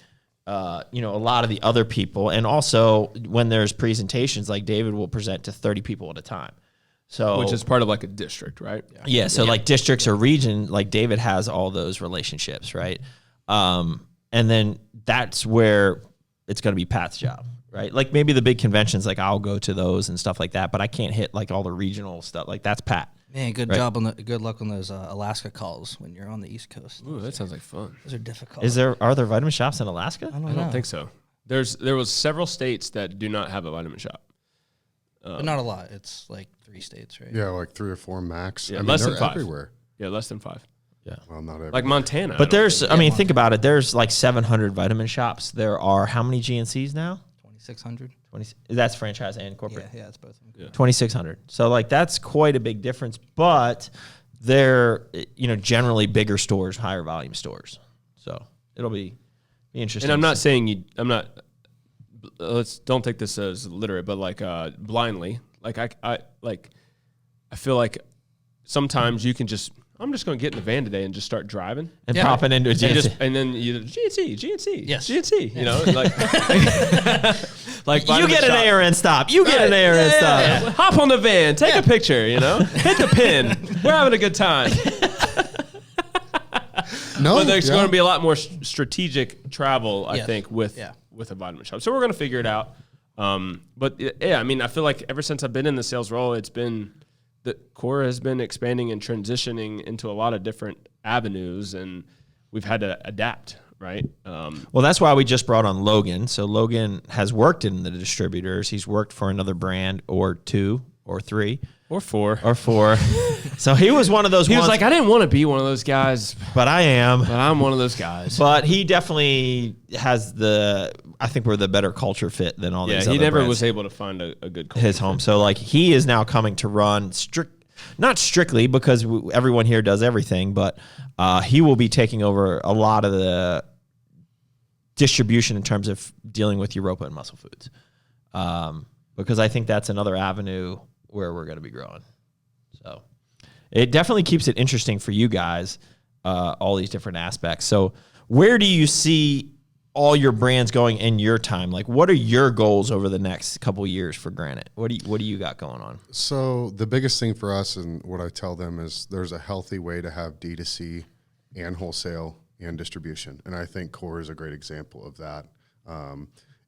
a lot of the other people, and also when there's presentations, like David will present to 30 people at a time. So, which is part of like a district, right? Yeah. So like districts or region, like David has all those relationships, right? And then that's where it's going to be Pat's job, right? Like maybe the big conventions, like I'll go to those and stuff like that, but I can't hit like all the regional stuff. Like that's Pat. Man, good luck on those Alaska calls when you're on the East Coast. Ooh, that sounds like fun. Those are difficult. Are there Vitamin Shoppes in Alaska? I don't think so. There was several states that do not have a Vitamin Shoppe. But not a lot. It's like 3 states, right? Yeah, like 3 or 4 max. Yeah, I mean, less they're than 5. everywhere. Yeah, less than 5. Yeah. Well, not everywhere. Like Montana. But think about it. There's like 700 Vitamin Shoppes. There are how many GNCs now? 2,600. That's franchise and corporate. Yeah, it's both of them. Yeah. 2,600. So like that's quite a big difference. But they're generally bigger stores, higher volume stores. So it'll be Be interesting. And I'm not saying don't take this as literate, but like blindly. Like I feel like sometimes you can I'm just going to get in the van today and just start driving and popping into a GNC. And then you GNC, Yes. GNC, you know, like like You get an ARN stop. You get an ARN stop. Yeah. Hop on the van, take a picture, you know, hit the pin. We're having a good time. No, But there's going to be a lot more strategic travel, I Yes. think, with a vitamin shop. So we're going to figure it out. But yeah, I mean, I feel like ever since I've been in the sales role, it's been the core has been expanding and transitioning into a lot of different avenues, and we've had to adapt, right? Well, that's why we just brought on Logan. So Logan has worked in the distributors. He's worked for another brand or 2 or 3 or 4. or 4. So he was one of those He ones. was like, I didn't want to be one of those guys, but I am. but I'm one of those guys. But he definitely has I think we're the better culture fit than all these other he never brands. was able to find a good culture. His home. So like he is now coming to run not strictly because everyone here does everything, but he will be taking over a lot of the distribution in terms of dealing with Europa and Muscle Foods. Because I think that's another avenue where we're going to be growing. So it definitely keeps it interesting for you guys, all these different aspects. So where do you see all your brands going in your time? Like, what are your goals over the next couple of years for Granite? What do you got going on? So the biggest thing for us, and what I tell them, is there's a healthy way to have D2C and wholesale and distribution. And I think Core is a great example of that.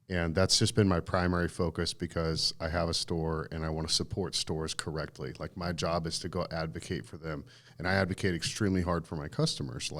And that's just been my primary focus because I have a store and I want to support stores correctly. Like my job is to go advocate for them. And I advocate extremely hard for my customers.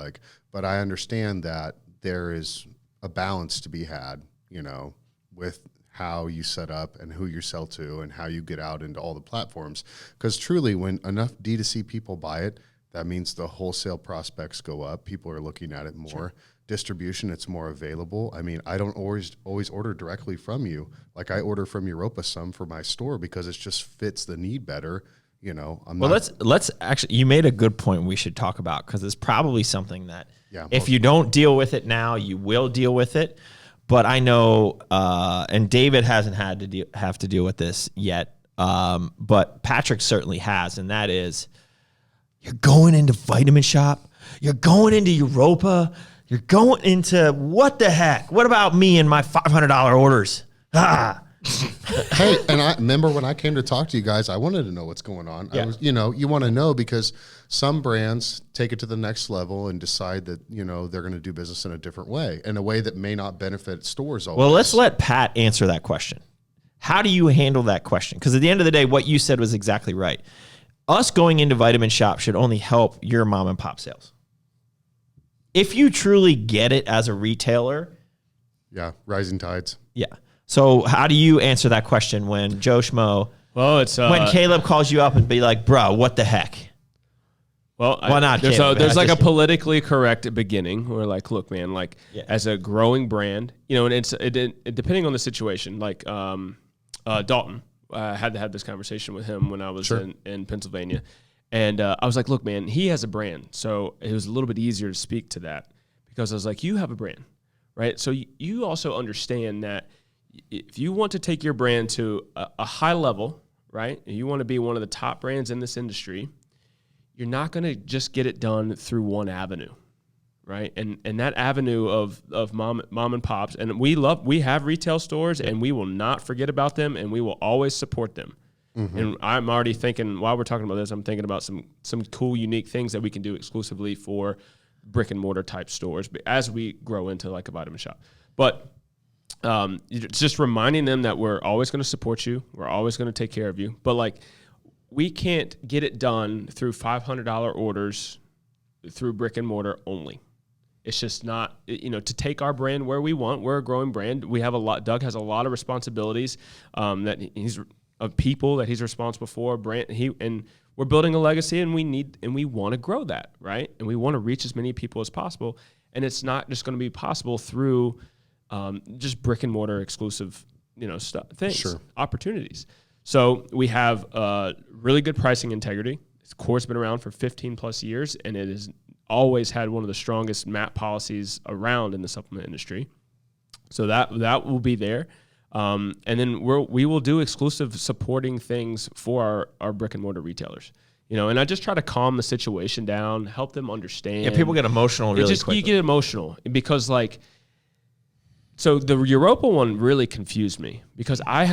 But I understand that there is a balance to be had, you know, with how you set up and who you sell to and how you get out into all the platforms. Because truly, when enough D2C people buy it, that means the wholesale prospects go up. People are looking at it more. Sure. Distribution, it's more available. I mean, I don't always order directly from you. Like I order from Europa some for my store because it just fits the need better. You know, let's actually, you made a good point we should talk about because it's probably something that if you most don't deal with it now, you will deal with it. But I know, and David hasn't had to have to deal with this yet, but Patrick certainly has, and that is, you're going into Vitamin Shop, you're going into Europa, you're going into what the heck? What about me and my $500 orders? Hey, and I remember when I came to talk to you guys, I wanted to know what's going on. Yeah. I was, you want to know because some brands take it to the next level and decide that, they're going to do business in a different way, in a way that may not benefit stores always. Well, let's let Pat answer that question. How do you handle that question? Because at the end of the day, what you said was exactly right. Us going into Vitamin Shop should only help your mom and pop sales. If you truly get it as a retailer. Yeah, rising tides. Yeah. So how do you answer that question when Joe Schmo, when Caleb calls you up and be like, bro, what the heck? Well, why not? There's like a politically correct beginning where like, look, man, like as a growing brand, and it depending on the situation, like Dalton, I had to have this conversation with him when I was in Pennsylvania. And I was like, look, man, he has a brand. So it was a little bit easier to speak to that because I was like, you have a brand, right? So you also understand that if you want to take your brand to a high level, right, and you want to be one of the top brands in this industry, you're not going to just get it done through one avenue, right? And that avenue of mom and pops, and we have retail stores, and we will not forget about them, and we will always support them. Mm-hmm. And I'm already thinking, while we're talking about this, I'm thinking about some cool, unique things that we can do exclusively for brick and mortar type stores as we grow into like a Vitamin Shop. But it's just reminding them that we're always going to support you. We're always going to take care of you. But like, we can't get it done through $500 orders through brick and mortar only. It's just not, to take our brand where we want. We're a growing brand. We have Doug has a lot of responsibilities that he's of people that he's responsible for. And we're building a legacy, and we want to grow that, right? And we want to reach as many people as possible. And it's not just going to be possible through just brick and mortar exclusive, things, opportunities. So we have really good pricing integrity. Core's been around for 15 plus years, and it is always had one of the strongest MAP policies around in the supplement industry. So that will be there. And then we will do exclusive supporting things for our brick and mortar retailers. And I just try to calm the situation down, help them understand. Yeah, people get emotional really quickly. You get emotional because so the Europa one really confused me because I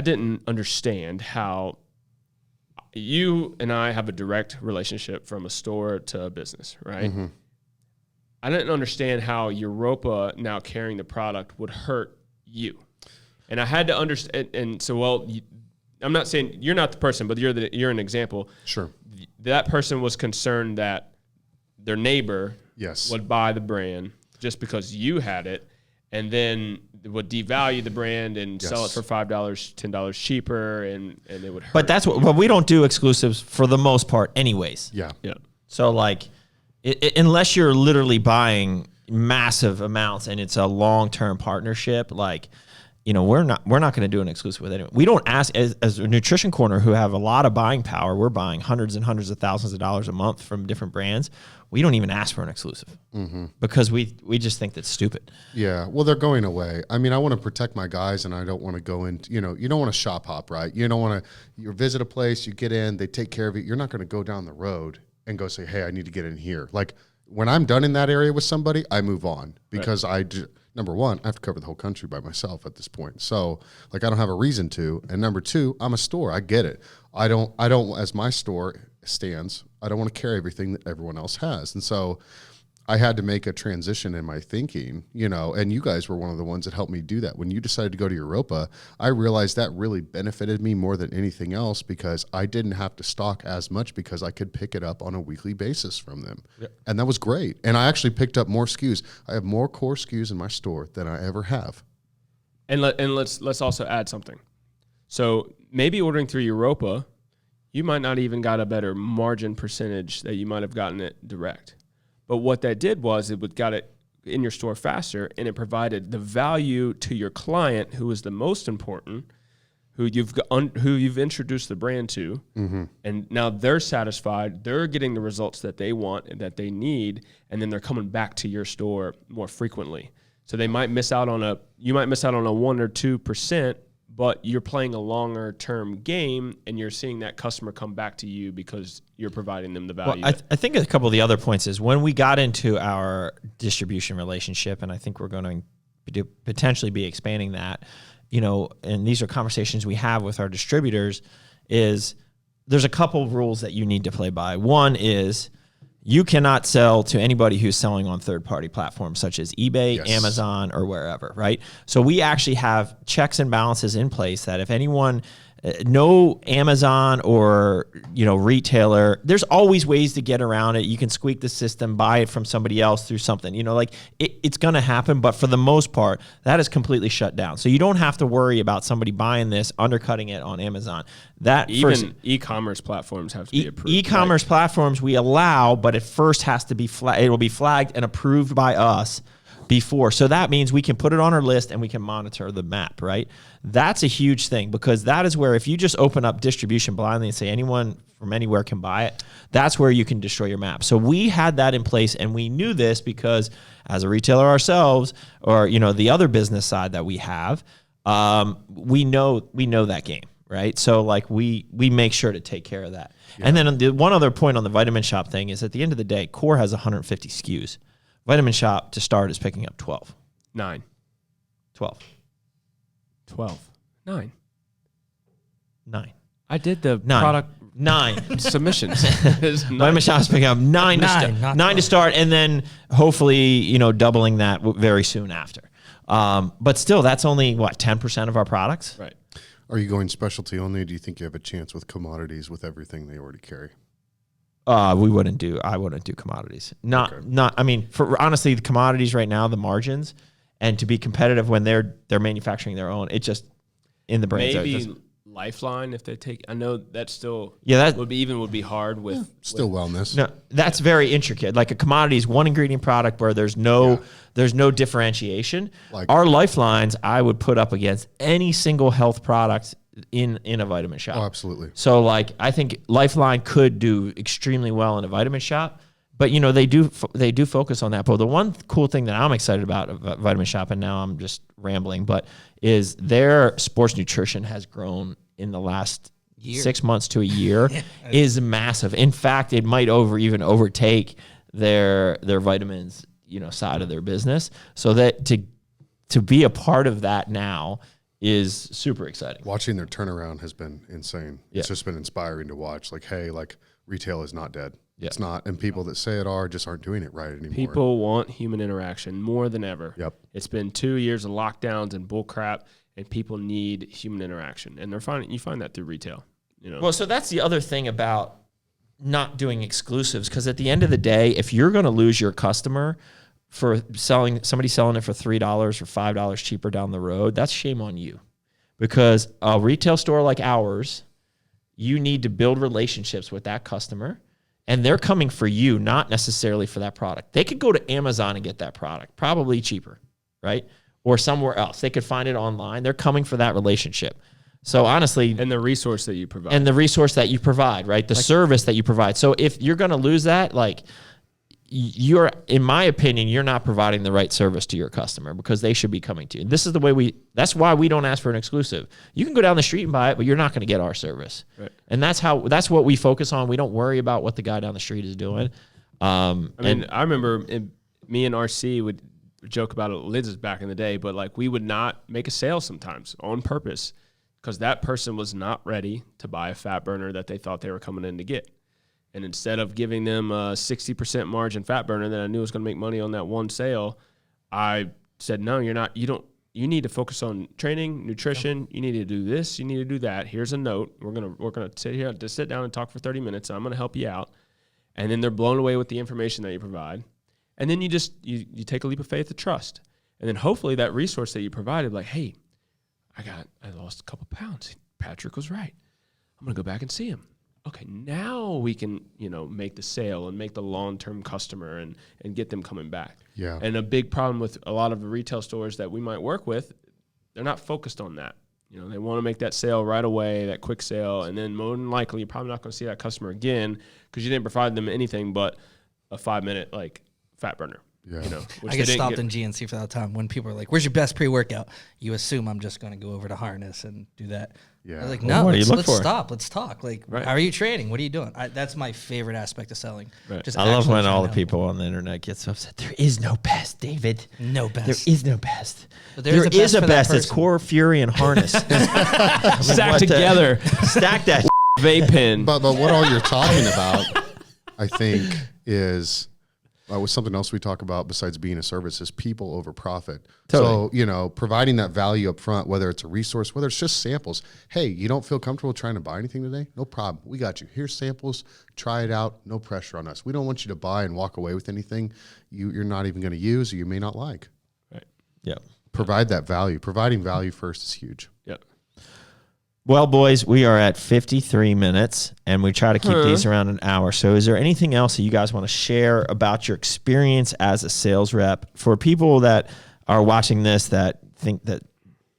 didn't understand how you and I have a direct relationship from a store to a business, right? Mm-hmm. I didn't understand how Europa now carrying the product would hurt you. And I had to understand, and so, I'm not saying you're not the person, but you're an example. Sure. That person was concerned that their neighbor yes. would buy the brand just because you had it, and then would devalue the brand and yes. sell it for $5, $10 cheaper, and it would hurt. But that's what we don't do exclusives for the most part anyways. Yeah. Yeah. So unless you're literally buying massive amounts and it's a long-term partnership, we're not going to do an exclusive with anyone. We don't ask as a Nutrition Corner who have a lot of buying power. We're buying hundreds and hundreds of thousands of dollars a month from different brands. We don't even ask for an exclusive because we just think that's stupid. Yeah. Well, they're going away. I mean, I want to protect my guys and I don't want to go in, you don't want to shop hop, right? You don't want to, you visit a place, you get in, they take care of it. You're not going to go down the road and go say, hey, I need to get in here. When I'm done in that area with somebody, I move on because number one, I have to cover the whole country by myself at this point. So I don't have a reason to. And number two, I'm a store. I get it. I don't, as my store stands, I don't want to carry everything that everyone else has. And so I had to make a transition in my thinking, and you guys were one of the ones that helped me do that. When you decided to go to Europa, I realized that really benefited me more than anything else because I didn't have to stock as much because I could pick it up on a weekly basis from them. Yep. And that was great. And I actually picked up more SKUs. I have more core SKUs in my store than I ever have. And let's also add something. So maybe ordering through Europa, you might not even got a better margin percentage that you might have gotten it direct. But what that did was it got it in your store faster, and it provided the value to your client, who is the most important, who you've introduced the brand to, and now they're satisfied. They're getting the results that they want and that they need, and then they're coming back to your store more frequently. So you might miss out on a 1 or 2%, but you're playing a longer term game and you're seeing that customer come back to you because you're providing them the value. Well, I think a couple of the other points is when we got into our distribution relationship, and I think we're going to potentially be expanding that, and these are conversations we have with our distributors, is there's a couple of rules that you need to play by. One is you cannot sell to anybody who's selling on third-party platforms such as eBay, yes. Amazon, or wherever, right? So we actually have checks and balances in place that if anyone, no Amazon or retailer, there's always ways to get around it. You can squeak the system, buy it from somebody else through something. It's going to happen, but for the most part, that is completely shut down. So you don't have to worry about somebody buying this, undercutting it on Amazon. Even e-commerce platforms have to be approved. E-commerce platforms we allow, but it first has to be it will be flagged and approved by us before. So that means we can put it on our list and we can monitor the map, right? That's a huge thing because that is where if you just open up distribution blindly and say anyone from anywhere can buy it, that's where you can destroy your map. So we had that in place and we knew this because as a retailer ourselves or, the other business side that we have, we know that game, right? So we make sure to take care of that. Yeah. And then the one other point on the Vitamin Shop thing is at the end of the day, Core has 150 SKUs. Vitamin Shop to start is picking up 12. 9. 12. 12. 9. 9. I did the 9. product 9 submissions. Vitamin Shop is picking up 9 to start, and then hopefully doubling that very soon after. But still, that's only 10% of our products. Right. Are you going specialty only? Or do you think you have a chance with commodities with everything they already carry? I wouldn't do commodities. Honestly, the commodities right now, the margins, and to be competitive when they're manufacturing their own, it just in the brands. Maybe Lifeline if they take. I know that's still would be hard with still wellness. No, that's very intricate. Like a commodity is one ingredient product where there's no differentiation. Our Lifelines, I would put up against any single health product in a Vitamin Shop. Oh, absolutely. So I think Lifeline could do extremely well in a Vitamin Shop. But they do focus on that. But the one cool thing that I'm excited about Vitamin Shop, and now I'm just rambling, but is their sports nutrition has grown in the last 6 months to a year is massive. In fact, it might even overtake their vitamins, side of their business. So that to be a part of that now is super exciting. Watching their turnaround has been insane. Yeah. It's just been inspiring to watch. Like, hey, like retail is not dead. Yeah. It's not, and people that say it are just aren't doing it right anymore. People want human interaction more than ever. Yep. It's been 2 years of lockdowns and bull crap, and people need human interaction, and you find that through retail. Well, so that's the other thing about not doing exclusives, because at the end of the day, if you're going to lose your customer for somebody selling it for $3 or $5 cheaper down the road, that's shame on you. Because a retail store like ours, you need to build relationships with that customer, and they're coming for you, not necessarily for that product. They could go to Amazon and get that product, probably cheaper, right? Or somewhere else. They could find it online. They're coming for that relationship. So honestly, and the resource that you provide, right? The service that you provide. So if you're going to lose that, like, you're, in my opinion, you're not providing the right service to your customer, because they should be coming to you. And this is the way that's why we don't ask for an exclusive. You can go down the street and buy it, but you're not going to get our service. Right. And that's what we focus on. We don't worry about what the guy down the street is doing. I remember me and RC would joke about it, Liz back in the day, but like we would not make a sale sometimes on purpose, because that person was not ready to buy a fat burner that they thought they were coming in to get. And instead of giving them a 60% margin fat burner that I knew was going to make money on that one sale, I said, no, you're not. You need to focus on training, nutrition. You need to do this. You need to do that. Here's a note. We're going to sit down and talk for 30 minutes. I'm going to help you out. And then they're blown away with the information that you provide. And then you take a leap of faith to trust. And then hopefully that resource that you provided, like, hey, I lost a couple pounds. Patrick was right. I'm going to go back and see him. Okay, now we can, make the sale and make the long-term customer and get them coming back. Yeah. And a big problem with a lot of the retail stores that we might work with, they're not focused on that. They want to make that sale right away, that quick sale, and then more than likely you're probably not going to see that customer again because you didn't provide them anything but a 5-minute fat burner. Yeah. Which I get stopped in GNC for that time when people are like, "Where's your best pre-workout?" You assume I'm just going to go over to Harness and do that. Yeah. I was like, Well, no, let's stop. Let's talk. Like, Right. How are you training? What are you doing? That's my favorite aspect of selling. Right. Just I love actually when trying all to the help people on the internet get so upset. There is no best, David. No best. There is no best. But There there's a is best a for that best. It's person. Core, Fury, and Harness. stacked together. Stack that. Vape pen. But what all you're talking about, I think, is was something else we talk about besides being a service is people over profit. Totally. So, providing that value up front, whether it's a resource, whether it's just samples. Hey, you don't feel comfortable trying to buy anything today? No problem. We got you. Here's samples. Try it out. No pressure on us. We don't want you to buy and walk away with anything you're not even going to use or you may not like. Right. Yeah. Provide that value. Providing value first is huge. Yeah. Well, boys, we are at 53 minutes, and we try to keep these around an hour. So is there anything else that you guys want to share about your experience as a sales rep for people that are watching this that think that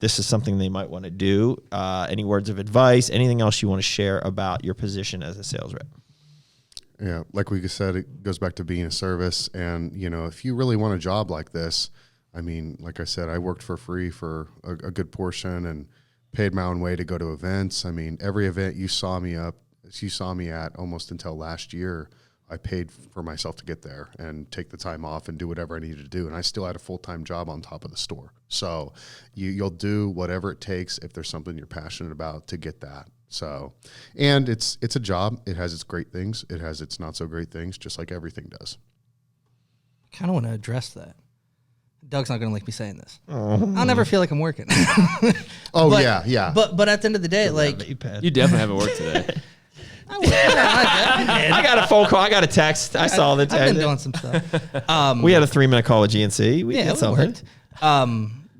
this is something they might want to do? Any words of advice, anything else you want to share about your position as a sales rep? Yeah, like we said, it goes back to being a service. And, if you really want a job like this, I mean, like I said, I worked for free for a good portion and paid my own way to go to events. I mean, every event you saw me at almost until last year, I paid for myself to get there and take the time off and do whatever I needed to do. And I still had a full-time job on top of the store. So you'll do whatever it takes if there's something you're passionate about to get that. So, and it's a job. It has its great things. It has its not so great things, just like everything does. I kind of want to address that. Doug's not going to like me saying this. I'll never feel like I'm working. Yeah. But at the end of the day, You definitely haven't worked today. I got a phone call. I got a text. I saw the text. I've been doing some stuff. We had a 3-minute call at GNC. We did it something. worked.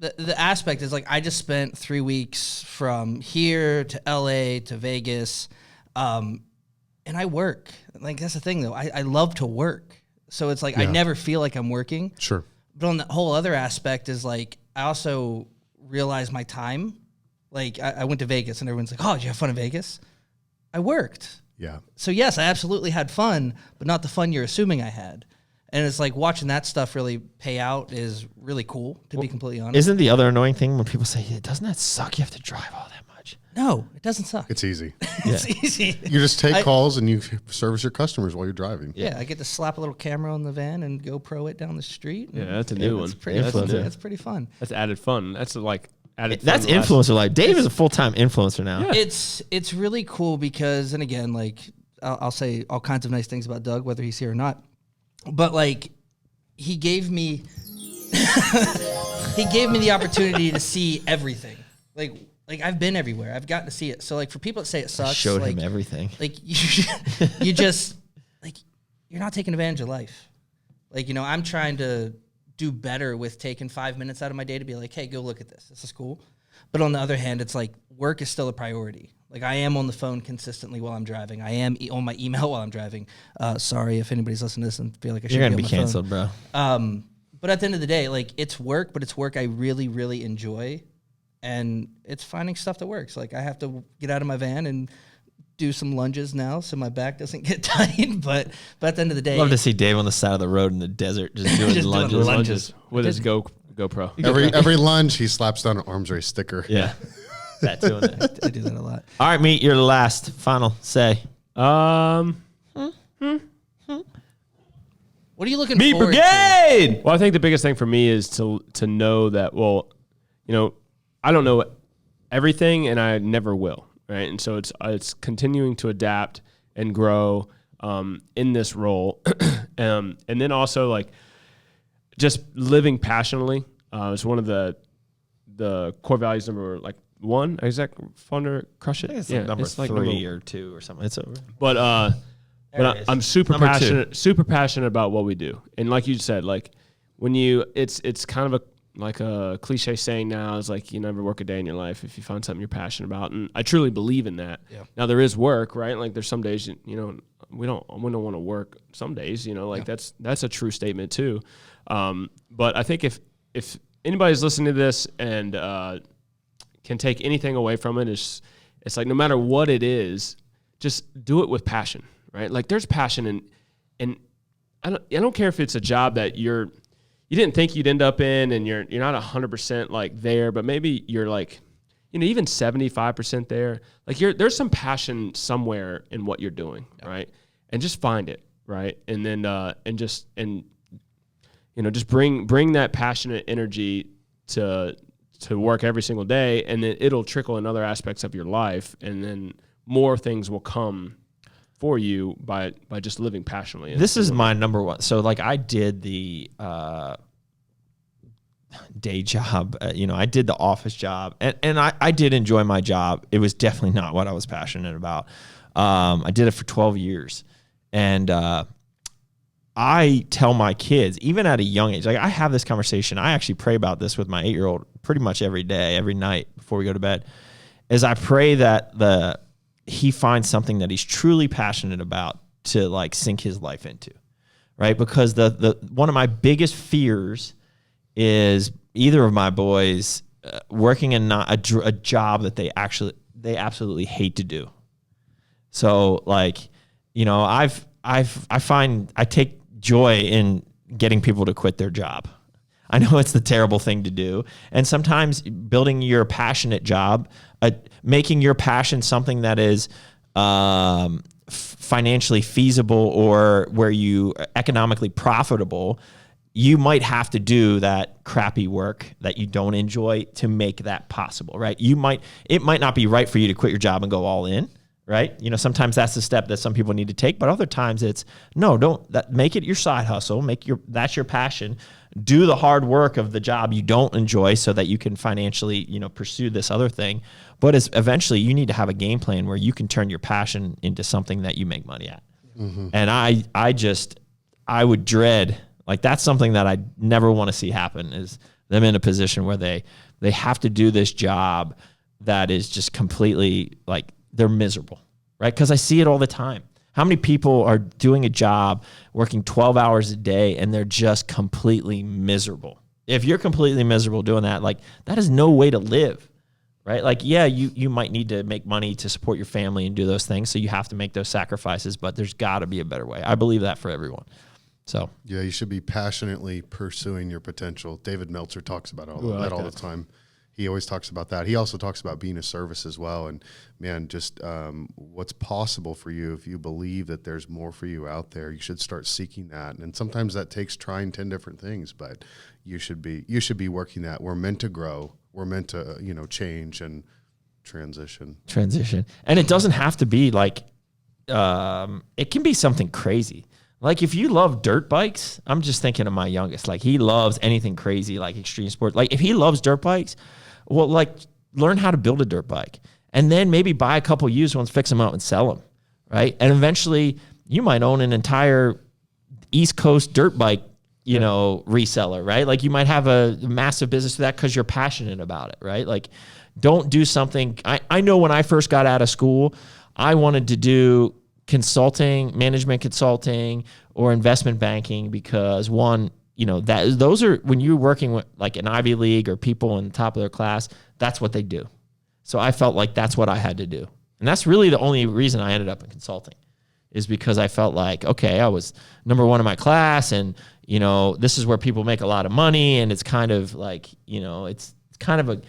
The aspect is I just spent 3 weeks from here to LA to Vegas, and I work. That's the thing though. I love to work, so it's I never feel like I'm working. Sure. But on the whole other aspect is I also realize my time. I went to Vegas and everyone's like, "Oh, did you have fun in Vegas?" I worked. Yeah. So yes, I absolutely had fun, but not the fun you're assuming I had. And it's like watching that stuff really pay out is really cool, to be completely honest. Isn't the other annoying thing when people say, doesn't that suck? You have to drive all that much. No, it doesn't suck. It's easy. It's easy. You just take calls and you service your customers while you're driving. Yeah, I get to slap a little camera on the van and GoPro it down the street. Yeah, that's a new one. It's pretty fun. That's pretty fun. That's added fun. That's like added. That's fun influencer life. Dave is a full-time influencer now. Yeah. It's really cool because, and again, like I'll say all kinds of nice things about Doug, whether he's here or not. But like, he gave me the opportunity to see everything. Like I've been everywhere. I've gotten to see it. So like for people that say it sucks, Showed like, him everything. Like you just like you're not taking advantage of life. Like, you know, I'm trying to do better with taking 5 minutes out of my day to be like, hey, go look at this. This is cool. But on the other hand, it's like work is still a priority. Like I am on the phone consistently while I'm driving. I am on my email while I'm driving. Sorry if anybody's listening to this and feel like I should. You're gonna be canceled, bro. But at the end of the day, like it's work, but it's work I really, really enjoy, and it's finding stuff that works. Like I have to get out of my van and do some lunges now, so my back doesn't get tight. But at the end of the day, Love to see Dave on the side of the road in the desert just doing Just doing lunges. with his GoPro. Every lunge, he slaps down an arms race sticker. Yeah. That doing it. I do that a lot. All right, Meat, your last final say. What are you looking Meat forward to? Brigade. Well, I think the biggest thing for me is to know that, well, you know, I don't know everything, and I never will, right? And so it's continuing to adapt and grow in this role, and then also like just living passionately is one of the core values number like 1. Exact founder crush it. I think it's yeah, like number it's like 3 or 2 or something. It's over. But I'm super Number 2. passionate, super passionate about what we do. And like you said, like when it's kind of like a cliche saying now is like you never work a day in your life if you find something you're passionate about. And I truly believe in that. Yeah. Now there is work, right? Like there's some days, you know, we don't want to work some days, you know, like that's a true statement too. But I think if anybody's listening to this and can take anything away from it, it's like no matter what it is, just do it with passion, right? Like there's passion and I don't care if it's a job that you didn't think you'd end up in and you're not 100% like there, but maybe you're like, you know, even 75% there. Like there's some passion somewhere in what you're doing, right? And just find it, right? And then you know, just bring that passionate energy to work every single day, and then it'll trickle in other aspects of your life, and then more things will come for you by just living passionately. This is my number one. So like I did the day job, you know, I did the office job, and I did enjoy my job. It was definitely not what I was passionate about. I did it for 12 years, and I tell my kids, even at a young age, like I have this conversation. I actually pray about this with my 8-year-old pretty much every day, every night before we go to bed, is I pray that he finds something that he's truly passionate about to like sink his life into, right? Because the one of my biggest fears is either of my boys working in not a job that they absolutely hate to do. So like, you know, I find I take joy in getting people to quit their job. I know it's the terrible thing to do. And sometimes building your passionate job, making your passion something that is financially feasible or where you economically profitable, you might have to do that crappy work that you don't enjoy to make that possible, right? It might not be right for you to quit your job and go all in, right? You know, sometimes that's the step that some people need to take, but other times it's make it your side hustle, that's your passion. Do the hard work of the job you don't enjoy so that you can financially, you know, pursue this other thing. But eventually you need to have a game plan where you can turn your passion into something that you make money at. Mm-hmm. And I would dread, like that's something that I never want to see happen, is them in a position where they have to do this job that is just completely like they're miserable, right? Because I see it all the time. How many people are doing a job, working 12 hours a day, and they're just completely miserable? If you're completely miserable doing that, like that is no way to live, right? Like, yeah, you might need to make money to support your family and do those things. So you have to make those sacrifices, but there's got to be a better way. I believe that for everyone. So yeah, you should be passionately pursuing your potential. David Meltzer talks about all the time. He always talks about that. He also talks about being a service as well. And man, just what's possible for you if you believe that there's more for you out there. You should start seeking that. And sometimes that takes trying 10 different things, but you should be working that. We're meant to grow. We're meant to change and transition. And it doesn't have to be like it can be something crazy. Like if you love dirt bikes, I'm just thinking of my youngest. Like he loves anything crazy, like extreme sport. Like if he loves dirt bikes, well, like learn how to build a dirt bike and then maybe buy a couple used ones, fix them up and sell them, right? And eventually you might own an entire East Coast dirt bike, reseller, right? Like you might have a massive business for that because you're passionate about it, right? Like don't do something. I know when I first got out of school, I wanted to do consulting, management consulting or investment banking because one, those are when you're working with like an Ivy League or people in the top of their class, that's what they do. So I felt like that's what I had to do. And that's really the only reason I ended up in consulting is because I felt like, okay, I was number one in my class and, this is where people make a lot of money and it's kind of like, it's kind of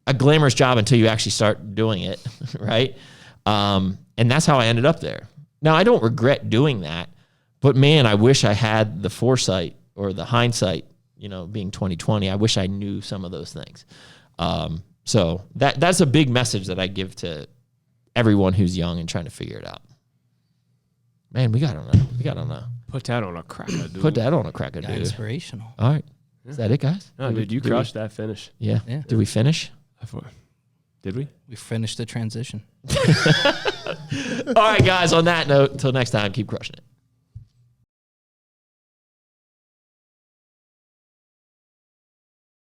a glamorous job until you actually start doing it, right? And that's how I ended up there. Now, I don't regret doing that, but man, I wish I had the foresight or the hindsight, being 2020. I wish I knew some of those things. So that's a big message that I give to everyone who's young and trying to figure it out. Man, we got to know. Put that on a cracker, dude. Put that on a cracker, dude. Inspirational. All right. Is that it, guys? No, dude, you crushed that finish. Yeah. Did we finish? Did we? We finished the transition. All right, guys, on that note, until next time, keep crushing it.